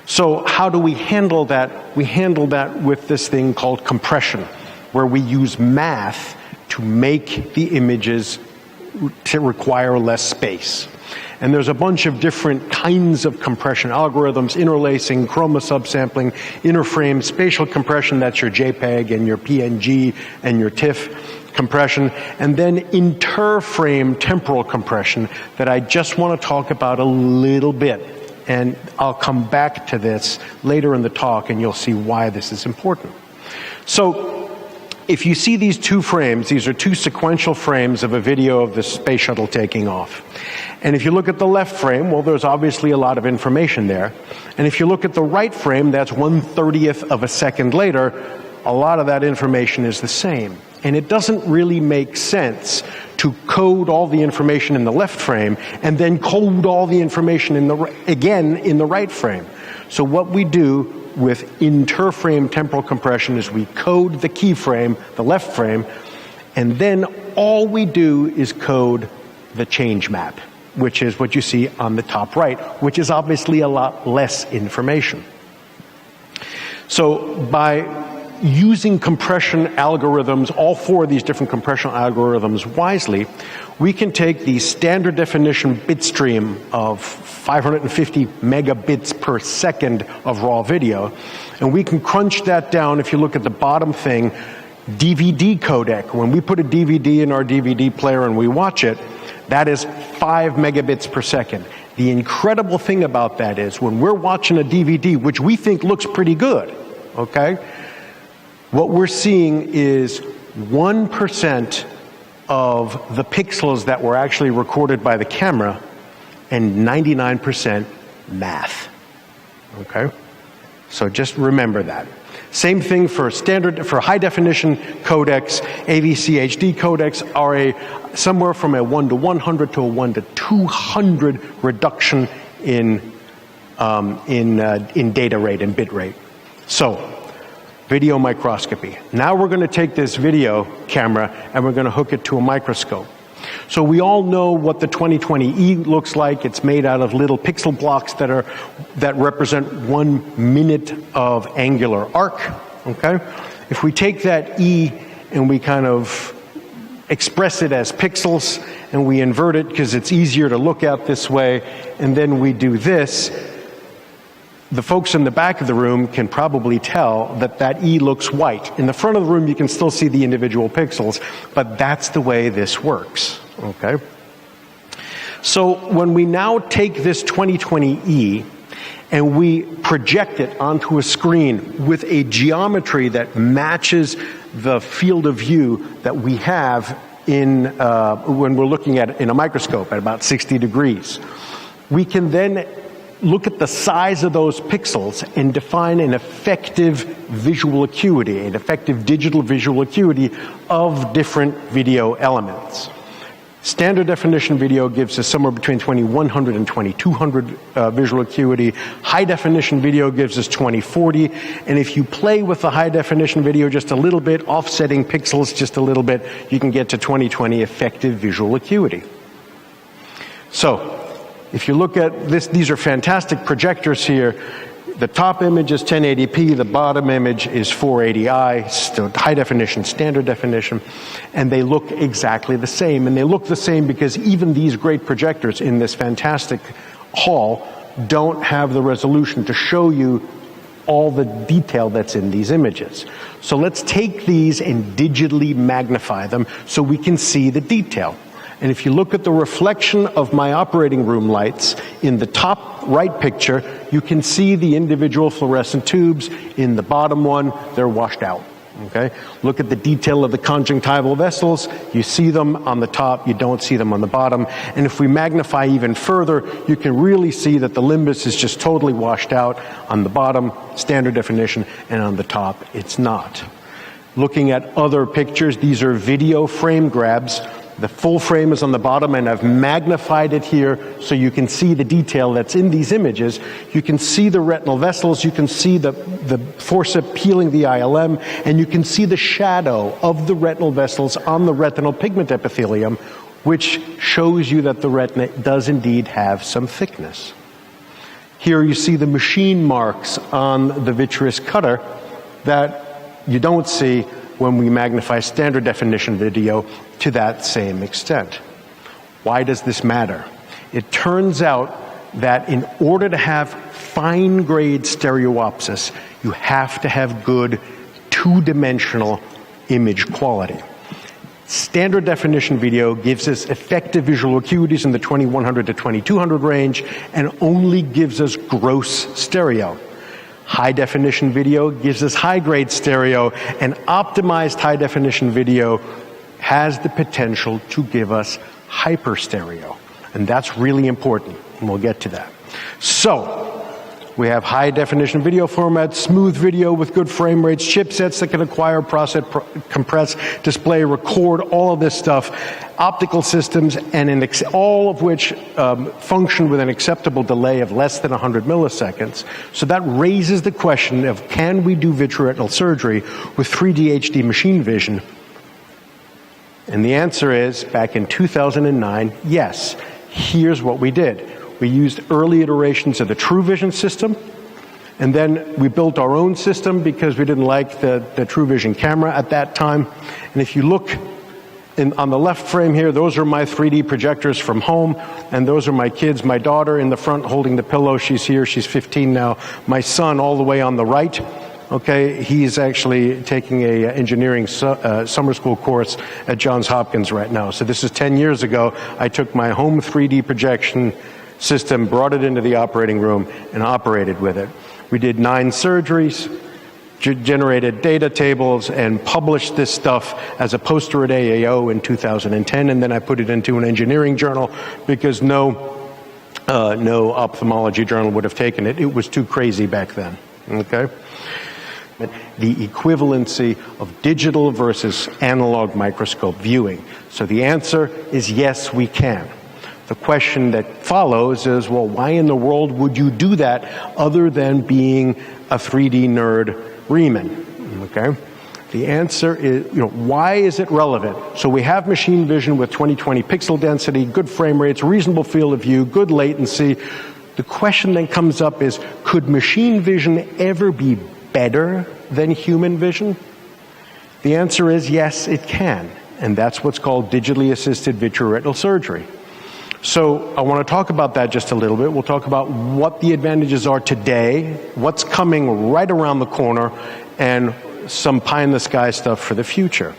S3: So how do we handle that? We handle that with this thing called compression, where we use math to make the images to require less space. And there's a bunch of different kinds of compression algorithms: interlacing, chroma subsampling, interframe spatial compression, that's your JPEG and your PNG and your TIFF compression, and then interframe temporal compression that I just want to talk about a little bit. And I'll come back to this later in the talk, and you'll see why this is important. So, if you see these 2 frames, these are 2 sequential frames of a video of the space shuttle taking off. And if you look at the left frame, well, there's obviously a lot of information there. And if you look at the right frame, that's 1/30th of a second later, a lot of that information is the same. And it doesn't really make sense to code all the information in the left frame and then code all the information again in the right frame. So what we do with interframe temporal compression is we code the keyframe, the left frame, and then all we do is code the change map, which is what you see on the top right, which is obviously a lot less information. So by using compression algorithms, all 4 of these different compression algorithms wisely, we can take the standard definition bit stream of 550 megabits per second of raw video, and we can crunch that down. If you look at the bottom thing, DVD codec. When we put a DVD in our DVD player and we watch it, that is 5 megabits per second. The incredible thing about that is when we're watching a DVD, which we think looks pretty good, okay? What we're seeing is 1% of the pixels that were actually recorded by the camera and 99% math. Okay? So just remember that. Same thing for high definition codecs. AVC HD codecs are somewhere from a 1 to 100 to a 1 to 200 reduction in data rate and bit rate. So, video microscopy. Now we're going to take this video camera and we're going to hook it to a microscope. So we all know what the 2020E looks like. It's made out of little pixel blocks that represent 1 minute of angular arc. Okay? If we take that E and we kind of express it as pixels and we invert it because it's easier to look at this way, and then we do this, the folks in the back of the room can probably tell that that E looks white. In the front of the room, you can still see the individual pixels, but that's the way this works, okay? So when we now take this 2020E and we project it onto a screen with a geometry that matches the field of view that we have when we're looking at it in a microscope at about 60 degrees, we can then look at the size of those pixels and define an effective visual acuity, an effective digital visual acuity of different video elements. Standard definition video gives us somewhere between 2100 and 2200 visual acuity. High definition video gives us 2040. And if you play with the high definition video just a little bit, offsetting pixels just a little bit, you can get to 2020 effective visual acuity. So, if you look at this, these are fantastic projectors here. The top image is 1080p, the bottom image is 480i, still high definition, standard definition, and they look exactly the same. And they look the same because even these great projectors in this fantastic hall don't have the resolution to show you all the detail that's in these images. So let's take these and digitally magnify them so we can see the detail. And if you look at the reflection of my operating room lights in the top right picture, you can see the individual fluorescent tubes. In the bottom one, they're washed out. Okay? Look at the detail of the conjunctival vessels. You see them on the top, you don't see them on the bottom. And if we magnify even further, you can really see that the limbus is just totally washed out. On the bottom, standard definition, and on the top, it's not. Looking at other pictures, these are video frame grabs. The full frame is on the bottom, and I've magnified it here so you can see the detail that's in these images. You can see the retinal vessels, you can see the forcep peeling the ILM, and you can see the shadow of the retinal vessels on the retinal pigment epithelium, which shows you that the retina does indeed have some thickness. Here you see the machine marks on the vitreous cutter that you don't see when we magnify standard definition video to that same extent. Why does this matter? It turns out that in order to have fine-grade stereopsis, you have to have good two-dimensional image quality. Standard definition video gives us effective visual acuities in the 2100 to 2200 range and only gives us gross stereo. High definition video gives us high-grade stereo, and optimized high definition video has the potential to give us hyper stereo. And that's really important, and we'll get to that. So, we have high definition video format, smooth video with good frame rates, chipsets that can acquire, process, compress, display, record, all of this stuff, optical systems, and all of which function with an acceptable delay of less than 100 milliseconds. So that raises the question of, can we do vitreoretinal surgery with 3D HD machine vision? And the answer is, back in 2009, yes. Here's what we did. We used early iterations of the TrueVision system, and then we built our own system because we didn't like the TrueVision camera at that time. And if you look on the left frame here, those are my 3D projectors from home, and those are my kids. My daughter in the front holding the pillow, she's here, she's 15 now. My son all the way on the right. Okay, he's actually taking a engineering summer school course at Johns Hopkins right now. So this is 10 years ago. I took my home 3D projection system, brought it into the operating room, and operated with it. We did 9 surgeries, generated data tables, and published this stuff as a poster at AAO in 2010, and then I put it into an engineering journal because no ophthalmology journal would have taken it. It was too crazy back then, okay? The equivalency of digital versus analog microscope viewing. So the answer is yes, we can. The question that follows is, well, why in the world would you do that other than being a 3D nerd Riemann? Okay? The answer is, why is it relevant? So we have machine vision with 2020 pixel density, good frame rates, reasonable field of view, good latency. The question then comes up is, could machine vision ever be better than human vision? The answer is yes, it can. And that's what's called digitally assisted vitreoretinal surgery. So I want to talk about that just a little bit. We'll talk about what the advantages are today, what's coming right around the corner, and some pie-in-the-sky stuff for the future.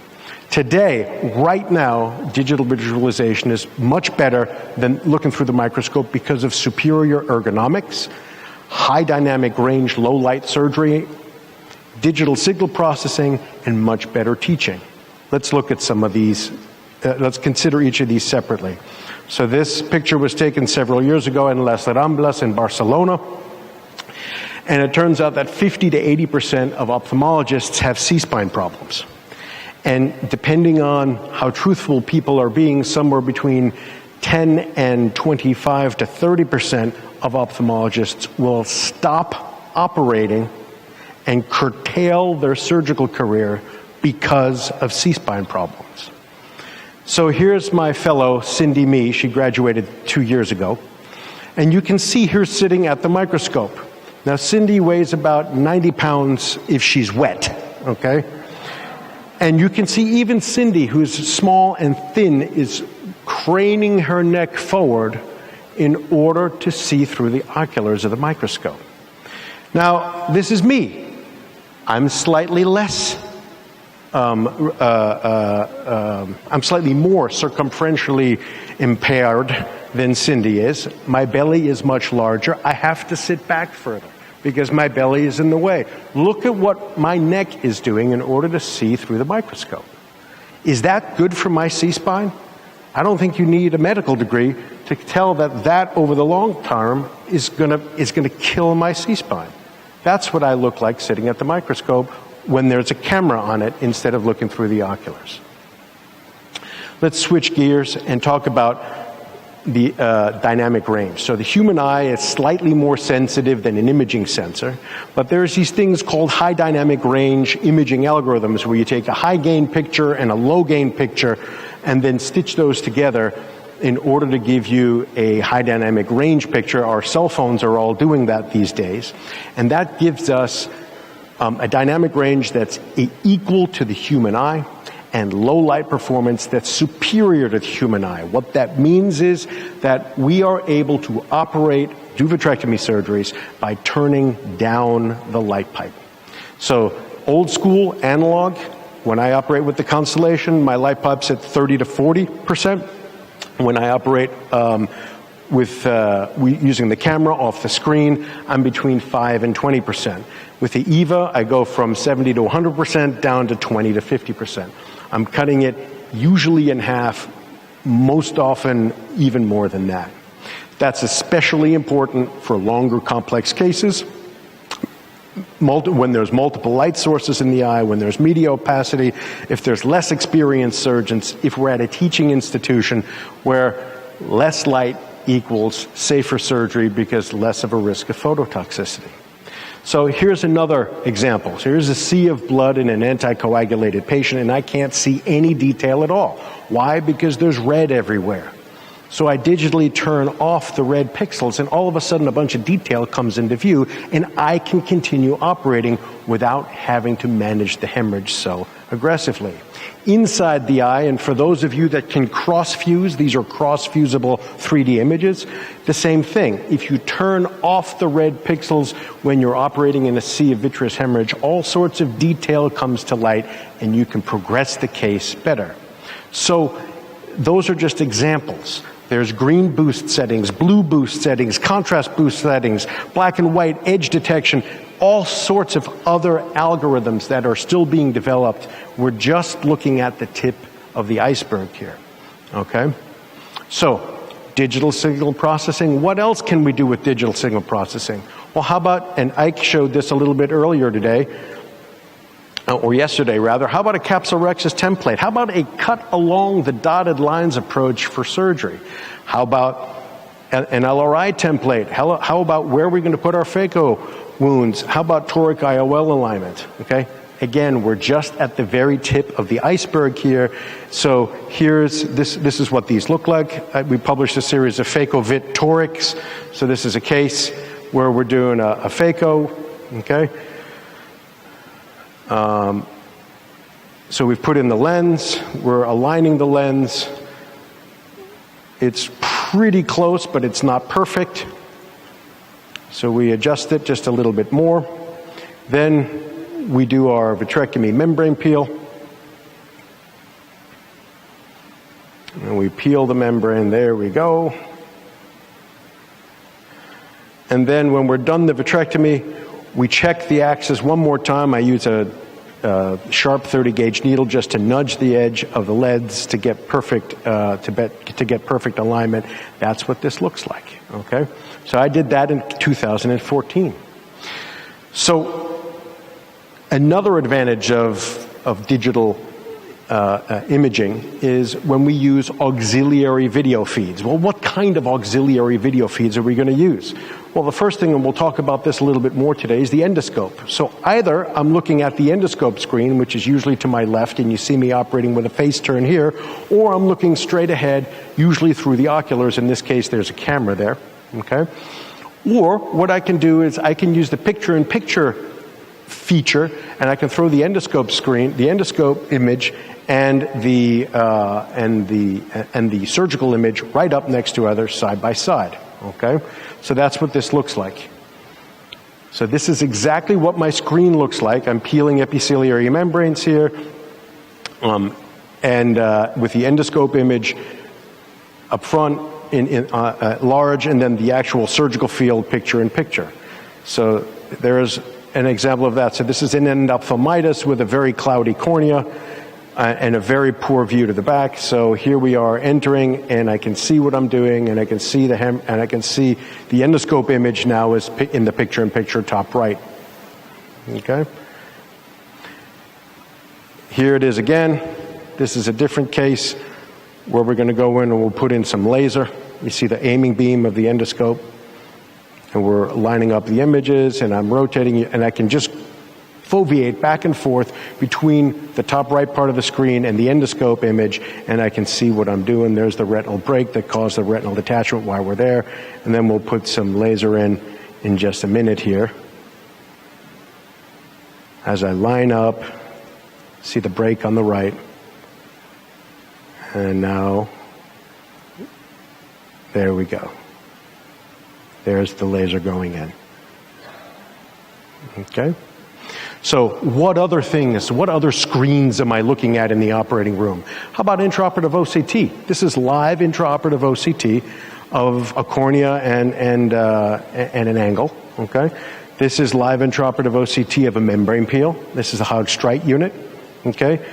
S3: Today, right now, digital visualization is much better than looking through the microscope because of superior ergonomics, high dynamic range, low light surgery, digital signal processing, and much better teaching. Let's look at some of these. Let's consider each of these separately. So this picture was taken several years ago in Les Ramblas in Barcelona. And it turns out that 50 to 80% of ophthalmologists have C-spine problems. And depending on how truthful people are being, somewhere between 10 and 25 to 30% of ophthalmologists will stop operating and curtail their surgical career because of C-spine problems. So here's my fellow, Cindy Mee. She graduated 2 years ago. And you can see her sitting at the microscope. Now, Cindy weighs about 90 pounds if she's wet, okay? And you can see even Cindy, who's small and thin, is craning her neck forward in order to see through the oculars of the microscope. Now, this is me. I'm slightly less, I'm slightly more circumferentially impaired than Cindy is. My belly is much larger. I have to sit back further because my belly is in the way. Look at what my neck is doing in order to see through the microscope. Is that good for my C-spine? I don't think you need a medical degree to tell that that over the long term is gonna kill my C-spine. That's what I look like sitting at the microscope when there's a camera on it instead of looking through the oculars. Let's switch gears and talk about the dynamic range. So the human eye is slightly more sensitive than an imaging sensor, but there's these things called high dynamic range imaging algorithms where you take a high gain picture and a low gain picture and then stitch those together in order to give you a high dynamic range picture. Our cell phones are all doing that these days, and that gives us a dynamic range that's equal to the human eye and low light performance that's superior to the human eye. What that means is that we are able to operate, do vitrectomy surgeries by turning down the light pipe. So old school analog, when I operate with the Constellation, my light pipe's at 30 to 40%. When I operate using the camera off the screen, I'm between 5 and 20%. With the EVA, I go from 70 to 100% down to 20 to 50%. I'm cutting it usually in half, most often even more than that. That's especially important for longer complex cases, when there's multiple light sources in the eye, when there's media opacity, if there's less experienced surgeons, if we're at a teaching institution where less light equals safer surgery because less of a risk of phototoxicity. So here's another example. So here's a sea of blood in an anticoagulated patient, and I can't see any detail at all. Why? Because there's red everywhere. So I digitally turn off the red pixels, and all of a sudden a bunch of detail comes into view, and I can continue operating without having to manage the hemorrhage so aggressively. Inside the eye, and for those of you that can cross-fuse, these are cross-fusible 3D images, the same thing. If you turn off the red pixels when you're operating in a sea of vitreous hemorrhage, all sorts of detail comes to light, and you can progress the case better. So those are just examples. There's green boost settings, blue boost settings, contrast boost settings, black and white, edge detection, all sorts of other algorithms that are still being developed. We're just looking at the tip of the iceberg here, okay? So, digital signal processing. What else can we do with digital signal processing? Well, how about, and Ike showed this a little bit earlier today, or yesterday rather, how about a capsulorhexis template? How about a cut along the dotted lines approach for surgery? How about an LRI template? How about where are we going to put our phaco wounds? How about toric IOL alignment? Okay? Again, we're just at the very tip of the iceberg here. So here's, this is what these look like. We published a series of phaco-vit torics. So this is a case where we're doing a phaco, okay? So we've put in the lens, we're aligning the lens. It's pretty close, but it's not perfect. So we adjust it just a little bit more. Then we do our vitrectomy membrane peel. And we peel the membrane, there we go. And then when we're done the vitrectomy, we check the axis one more time. I use a sharp 30 gauge needle just to nudge the edge of the lens to get perfect to get perfect alignment. That's what this looks like. Okay, so I did that in 2014. So another advantage of digital imaging is when we use auxiliary video feeds. Well, what kind of auxiliary video feeds are we going to use? Well, the first thing, and we'll talk about this a little bit more today, is the endoscope. So either I'm looking at the endoscope screen, which is usually to my left, and you see me operating with a face turn here, or I'm looking straight ahead, usually through the oculars. In this case, there's a camera there, okay? Or what I can do is I can use the picture-in-picture feature, and I can throw the endoscope screen, the endoscope image, and the surgical image right up next to others side by side. Okay, so that's what this looks like. So this is exactly what my screen looks like. I'm peeling epitheliary membranes here, with the endoscope image up front in large, and then the actual surgical field picture-in-picture. So there's an example of that. So this is an endophthalmitis with a very cloudy cornea and a very poor view to the back. So here we are entering, and I can see what I'm doing, and I can see the endoscope image now is in the picture-in-picture top right. Okay. Here it is again. This is a different case where we're going to go in and we'll put in some laser. You see the aiming beam of the endoscope, and we're lining up the images, and I'm rotating it, and I can just foveate back and forth between the top right part of the screen and the endoscope image, and I can see what I'm doing. There's the retinal break that caused the retinal detachment while we're there, and then we'll put some laser in just a minute here. As I line up, see the break on the right, and now, there we go. There's the laser going in. Okay? So what other things, what other screens am I looking at in the operating room? How about intraoperative OCT? This is live intraoperative OCT of a cornea and an angle, okay? This is live intraoperative OCT of a membrane peel. This is a Haag-Streit unit, okay?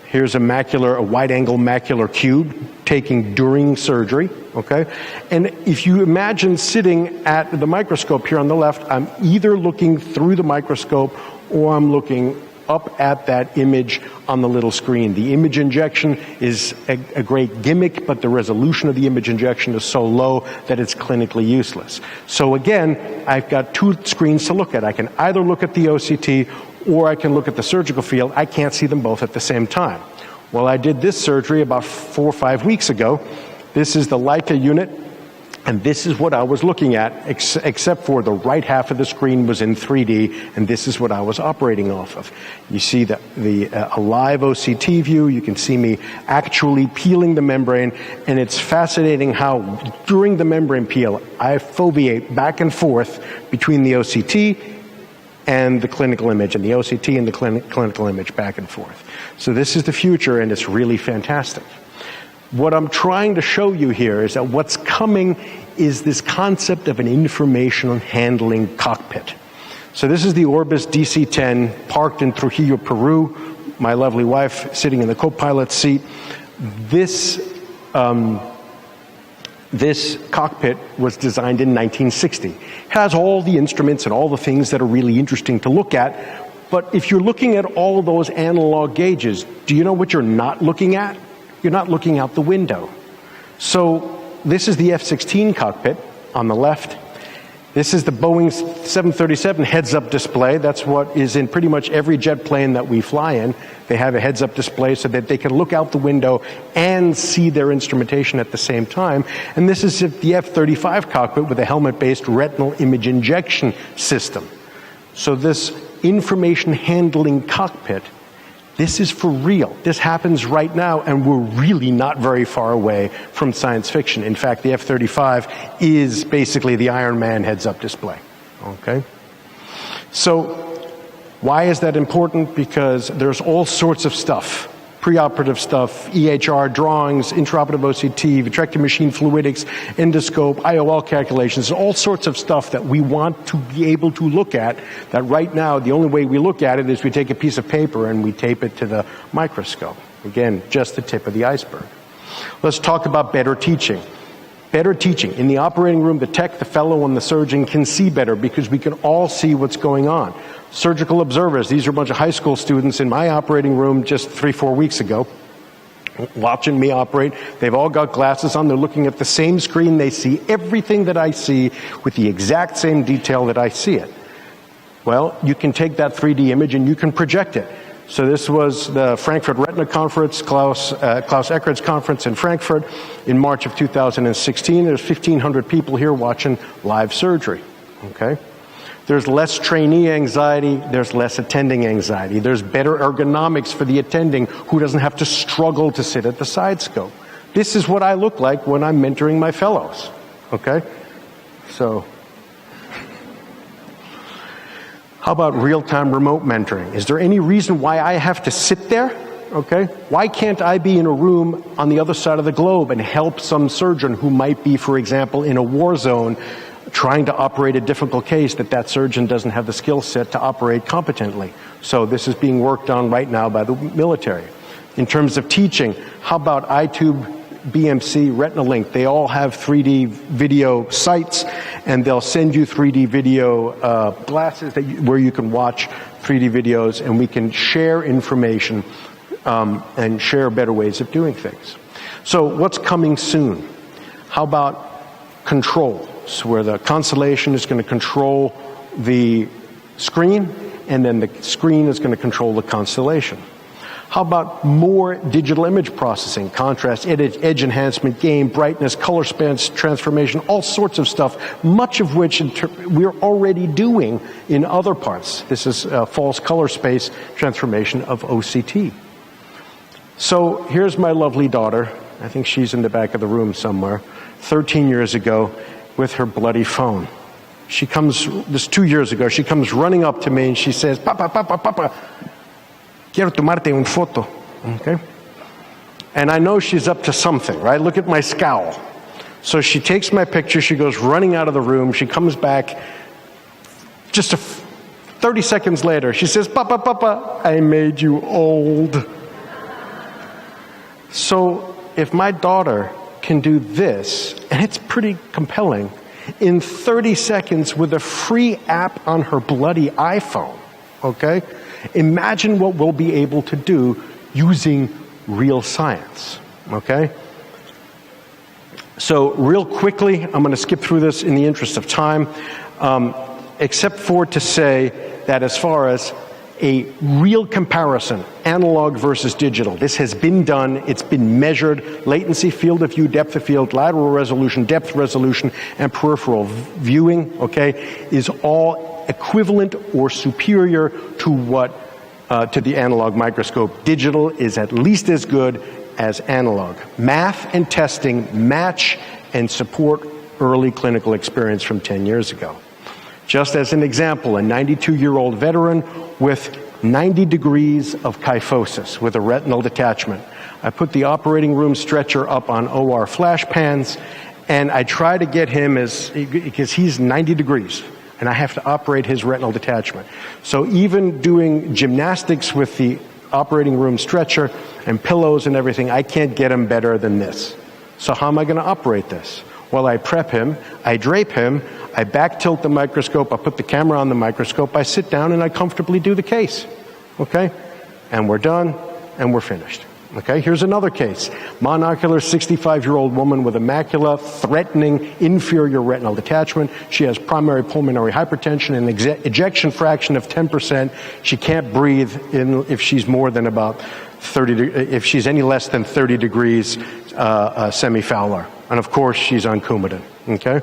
S3: Here's a wide-angle macular cube taken during surgery, okay? And if you imagine sitting at the microscope here on the left, I'm either looking through the microscope or I'm looking up at that image on the little screen. The image injection is a great gimmick, but the resolution of the image injection is so low that it's clinically useless. So again, I've got two screens to look at. I can either look at the OCT or I can look at the surgical field. I can't see them both at the same time. Well, I did this surgery about 4 or 5 weeks ago. This is the Leica unit, and this is what I was looking at, except for the right half of the screen was in 3D, and this is what I was operating off of. You see a live OCT view. You can see me actually peeling the membrane, and it's fascinating how during the membrane peel, I foveate back and forth between the OCT and the clinical image, and the OCT and the clinical image back and forth. So this is the future, and it's really fantastic. What I'm trying to show you here is that what's coming is this concept of an information handling cockpit. So this is the Orbis DC-10 parked in Trujillo, Peru. My lovely wife sitting in the co-pilot seat. This cockpit was designed in 1960. It has all the instruments and all the things that are really interesting to look at. But if you're looking at all of those analog gauges, do you know what you're not looking at? You're not looking out the window. So this is the F-16 cockpit on the left. This is the Boeing 737 heads-up display. That's what is in pretty much every jet plane that we fly in. They have a heads-up display so that they can look out the window and see their instrumentation at the same time. And this is the F-35 cockpit with a helmet-based retinal image injection system. So this information handling cockpit, this is for real. This happens right now, and we're really not very far away from science fiction. In fact, the F-35 is basically the Iron Man heads-up display. Okay? So why is that important? Because there's all sorts of stuff. Preoperative stuff, EHR drawings, intraoperative OCT, vitrectomy machine fluidics, endoscope, IOL calculations, all sorts of stuff that we want to be able to look at, that right now the only way we look at it is we take a piece of paper and we tape it to the microscope. Again, just the tip of the iceberg. Let's talk about better teaching. Better teaching. In the operating room, the tech, the fellow, and the surgeon can see better because we can all see what's going on. Surgical observers. These are a bunch of high school students in my operating room just 3-4 weeks ago. watching me operate. They've all got glasses on. They're looking at the same screen. They see everything that I see with the exact same detail that I see it. Well, you can take that 3D image and you can project it. So this was the Frankfurt Retina Conference, Klaus Eckert's conference in Frankfurt in March of 2016. There's 1,500 people here watching live surgery, okay? There's less trainee anxiety, there's less attending anxiety. There's better ergonomics for the attending who doesn't have to struggle to sit at the side scope. This is what I look like when I'm mentoring my fellows, okay? So, how about real-time remote mentoring? Is there any reason why I have to sit there? Okay? Why can't I be in a room on the other side of the globe and help some surgeon who might be, for example, in a war zone trying to operate a difficult case that surgeon doesn't have the skill set to operate competently? So this is being worked on right now by the military. In terms of teaching, how about iTube, BMC, RetinaLink? They all have 3D video sites, and they'll send you 3D video glasses where you can watch 3D videos, and we can share information and share better ways of doing things. So what's coming soon? How about controls, where the Constellation is going to control the screen, and then the screen is going to control the Constellation? How about more digital image processing, contrast, edge enhancement, gain, brightness, color spans, transformation, all sorts of stuff, much of which we're already doing in other parts. This is false color space transformation of OCT. So here's my lovely daughter. I think she's in the back of the room somewhere, 13 years ago, with her bloody phone. She comes, this 2 years ago, she comes running up to me and she says, "Papa, Papa, Papa, quiero tomarte un foto." Okay? And I know she's up to something, right? Look at my scowl. So she takes my picture, she goes running out of the room, she comes back, just 30 seconds later, she says, "Papa, Papa, I made you old." So if my daughter can do this, and it's pretty compelling, in 30 seconds with a free app on her bloody iPhone, okay? Imagine what we'll be able to do using real science, okay? So real quickly, I'm going to skip through this in the interest of time, except for to say that as far as a real comparison, analog versus digital, this has been done, it's been measured, latency, field of view, depth of field, lateral resolution, depth resolution, and peripheral viewing, okay, is all equivalent or superior to what to the analog microscope. Digital is at least as good as analog. Math and testing match and support early clinical experience from 10 years ago. Just as an example, a 92-year-old veteran with 90 degrees of kyphosis with a retinal detachment. I put the operating room stretcher up on OR flash pans, and I try to get him because he's 90 degrees, and I have to operate his retinal detachment. So even doing gymnastics with the operating room stretcher and pillows and everything, I can't get him better than this. So how am I going to operate this? Well, I prep him, I drape him, I back tilt the microscope, I put the camera on the microscope, I sit down and I comfortably do the case. Okay? And we're done, and we're finished. Okay, here's another case. Monocular 65-year-old woman with a macula-threatening inferior retinal detachment. She has primary pulmonary hypertension and ejection fraction of 10%. She can't breathe if she's more than about 30, if she's any less than 30 degrees semi-Fowler. And of course, she's on Coumadin. Okay?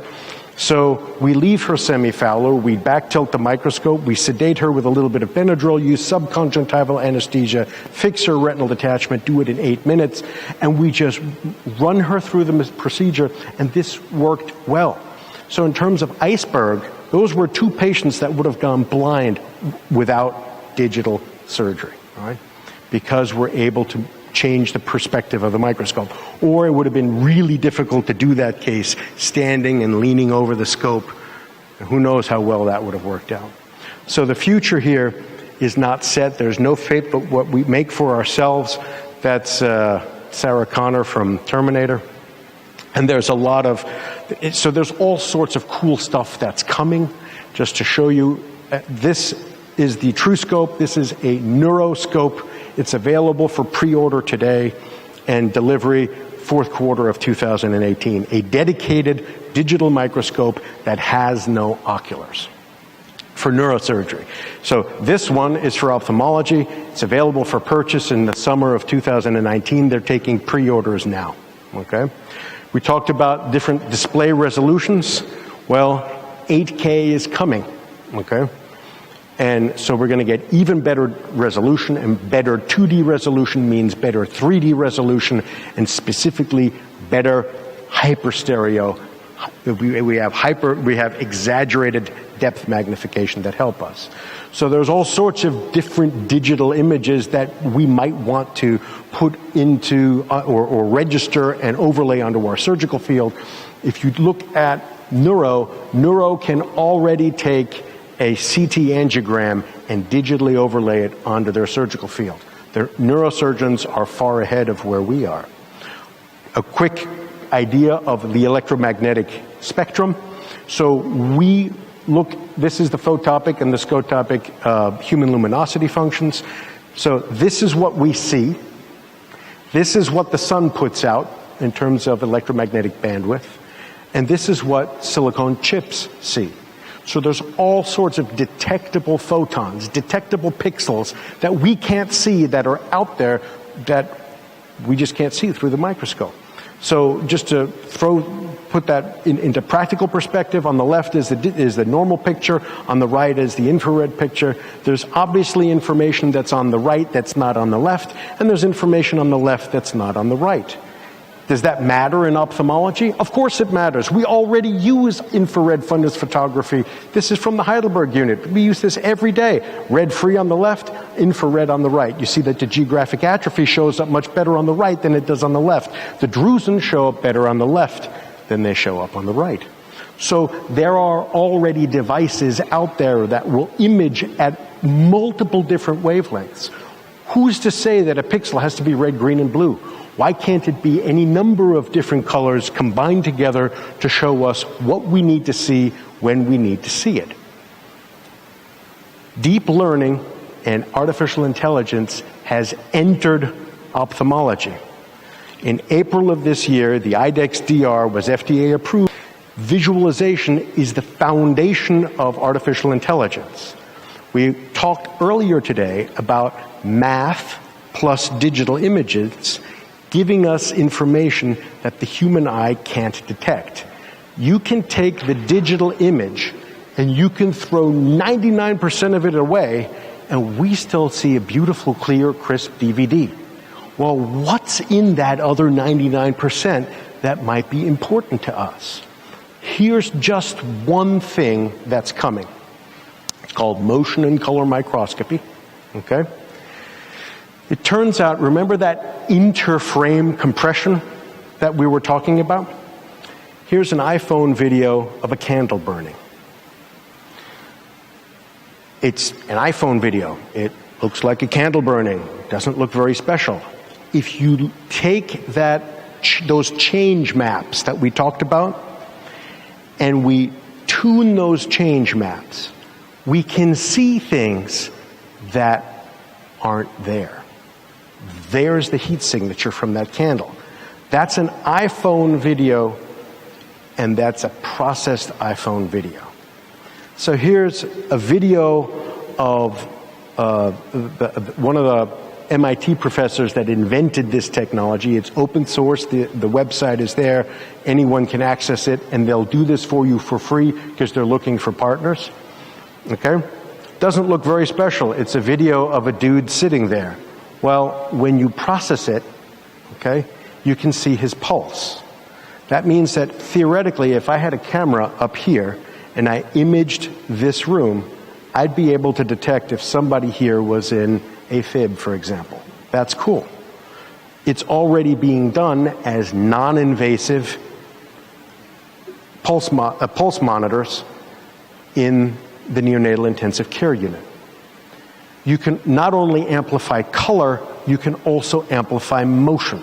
S3: So we leave her semi-Fowler, we back tilt the microscope, we sedate her with a little bit of Benadryl, use subconjunctival anesthesia, fix her retinal detachment, do it in 8 minutes, and we just run her through the procedure, and this worked well. So in terms of iceberg, those were 2 patients that would have gone blind without digital surgery, all right? Because we're able to change the perspective of the microscope. Or it would have been really difficult to do that case standing and leaning over the scope. Who knows how well that would have worked out. So the future here is not set. There's no fate but what we make for ourselves. That's Sarah Connor from Terminator. And there's a lot of, so there's all sorts of cool stuff that's coming. Just to show you, this is the TrueScope. This is a neuroscope. It's available for pre-order today. and delivery fourth quarter of 2018. A dedicated digital microscope that has no oculars for neurosurgery. So this one is for ophthalmology. It's available for purchase in the summer of 2019. They're taking pre-orders now. Okay? We talked about different display resolutions. Well, 8K is coming. Okay? And so we're going to get even better resolution, and better 2D resolution means better 3D resolution, and specifically better hyperstereo. We have exaggerated depth magnification that help us. So there's all sorts of different digital images that we might want to put into or register and overlay onto our surgical field. If you look at Neuro can already take a CT angiogram and digitally overlay it onto their surgical field. Their neurosurgeons are far ahead of where we are. A quick idea of the electromagnetic spectrum. So we look, this is the photopic and the scotopic human luminosity functions. So this is what we see. This is what the sun puts out in terms of electromagnetic bandwidth. And this is what silicone chips see. So there's all sorts of detectable photons, detectable pixels that we can't see, that are out there that we just can't see through the microscope. So just to put that into practical perspective, on the left is the normal picture, on the right is the infrared picture. There's obviously information that's on the right that's not on the left, and there's information on the left that's not on the right. Does that matter in ophthalmology? Of course it matters. We already use infrared fundus photography. This is from the Heidelberg unit. We use this every day. Red-free on the left, infrared on the right. You see that the geographic atrophy shows up much better on the right than it does on the left. The drusens show up better on the left than they show up on the right. So there are already devices out there that will image at multiple different wavelengths. Who's to say that a pixel has to be red, green, and blue? Why can't it be any number of different colors combined together to show us what we need to see when we need to see it? Deep learning and artificial intelligence has entered ophthalmology. In April of this year, the IDEX DR was FDA approved. Visualization is the foundation of artificial intelligence. We talked earlier today about math plus digital images giving us information that the human eye can't detect. You can take the digital image and you can throw 99% of it away, and we still see a beautiful, clear, crisp DVD. Well, what's in that other 99% that might be important to us? Here's just one thing that's coming. It's called motion and color microscopy. Okay? It turns out, remember that interframe compression that we were talking about? Here's an iPhone video of a candle burning. It's an iPhone video. It looks like a candle burning. It doesn't look very special. If you take those change maps that we talked about, and we tune those change maps, we can see things that aren't there. There's the heat signature from that candle. That's an iPhone video, and that's a processed iPhone video. So here's a video of one of the MIT professors that invented this technology. It's open source. The website is there. Anyone can access it, and they'll do this for you for free because they're looking for partners. Okay? Doesn't look very special. It's a video of a dude sitting there. Well, when you process it, okay, you can see his pulse. That means that theoretically, if I had a camera up here and I imaged this room, I'd be able to detect if somebody here was in AFib, for example. That's cool. It's already being done as non-invasive pulse monitors in the neonatal intensive care unit. You can not only amplify color, you can also amplify motion.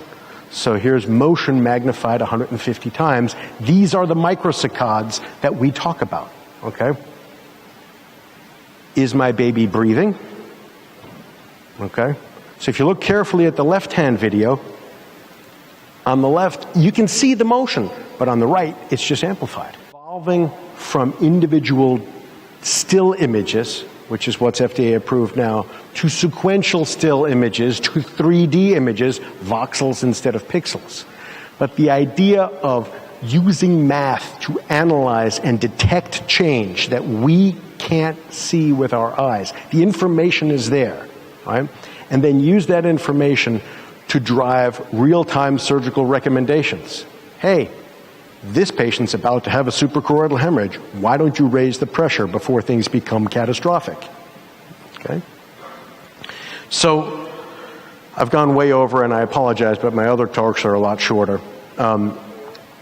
S3: So here's motion magnified 150 times. These are the microsaccades that we talk about, okay? Is my baby breathing? Okay. So if you look carefully at the left-hand video, On the left, you can see the motion, but on the right, it's just amplified. Evolving from individual still images, which is what's FDA approved now, to sequential still images, to 3D images, voxels instead of pixels. But the idea of using math to analyze and detect change that we can't see with our eyes, the information is there, right? And then use that information to drive real-time surgical recommendations. Hey, this patient's about to have a suprachoroidal hemorrhage. Why don't you raise the pressure before things become catastrophic? Okay? So I've gone way over, and I apologize, but my other talks are a lot shorter.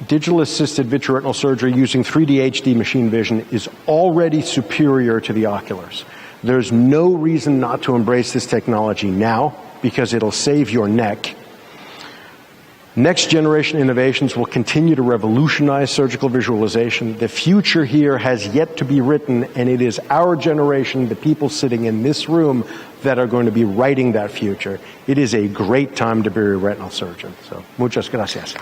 S3: Digital-assisted vitreoretinal surgery using 3D HD machine vision is already superior to the oculars. There's no reason not to embrace this technology now, because it'll save your neck. Next generation innovations will continue to revolutionize surgical visualization. The future here has yet to be written, and it is our generation, the people sitting in this room, that are going to be writing that future. It is a great time to be a retinal surgeon. So, muchas gracias.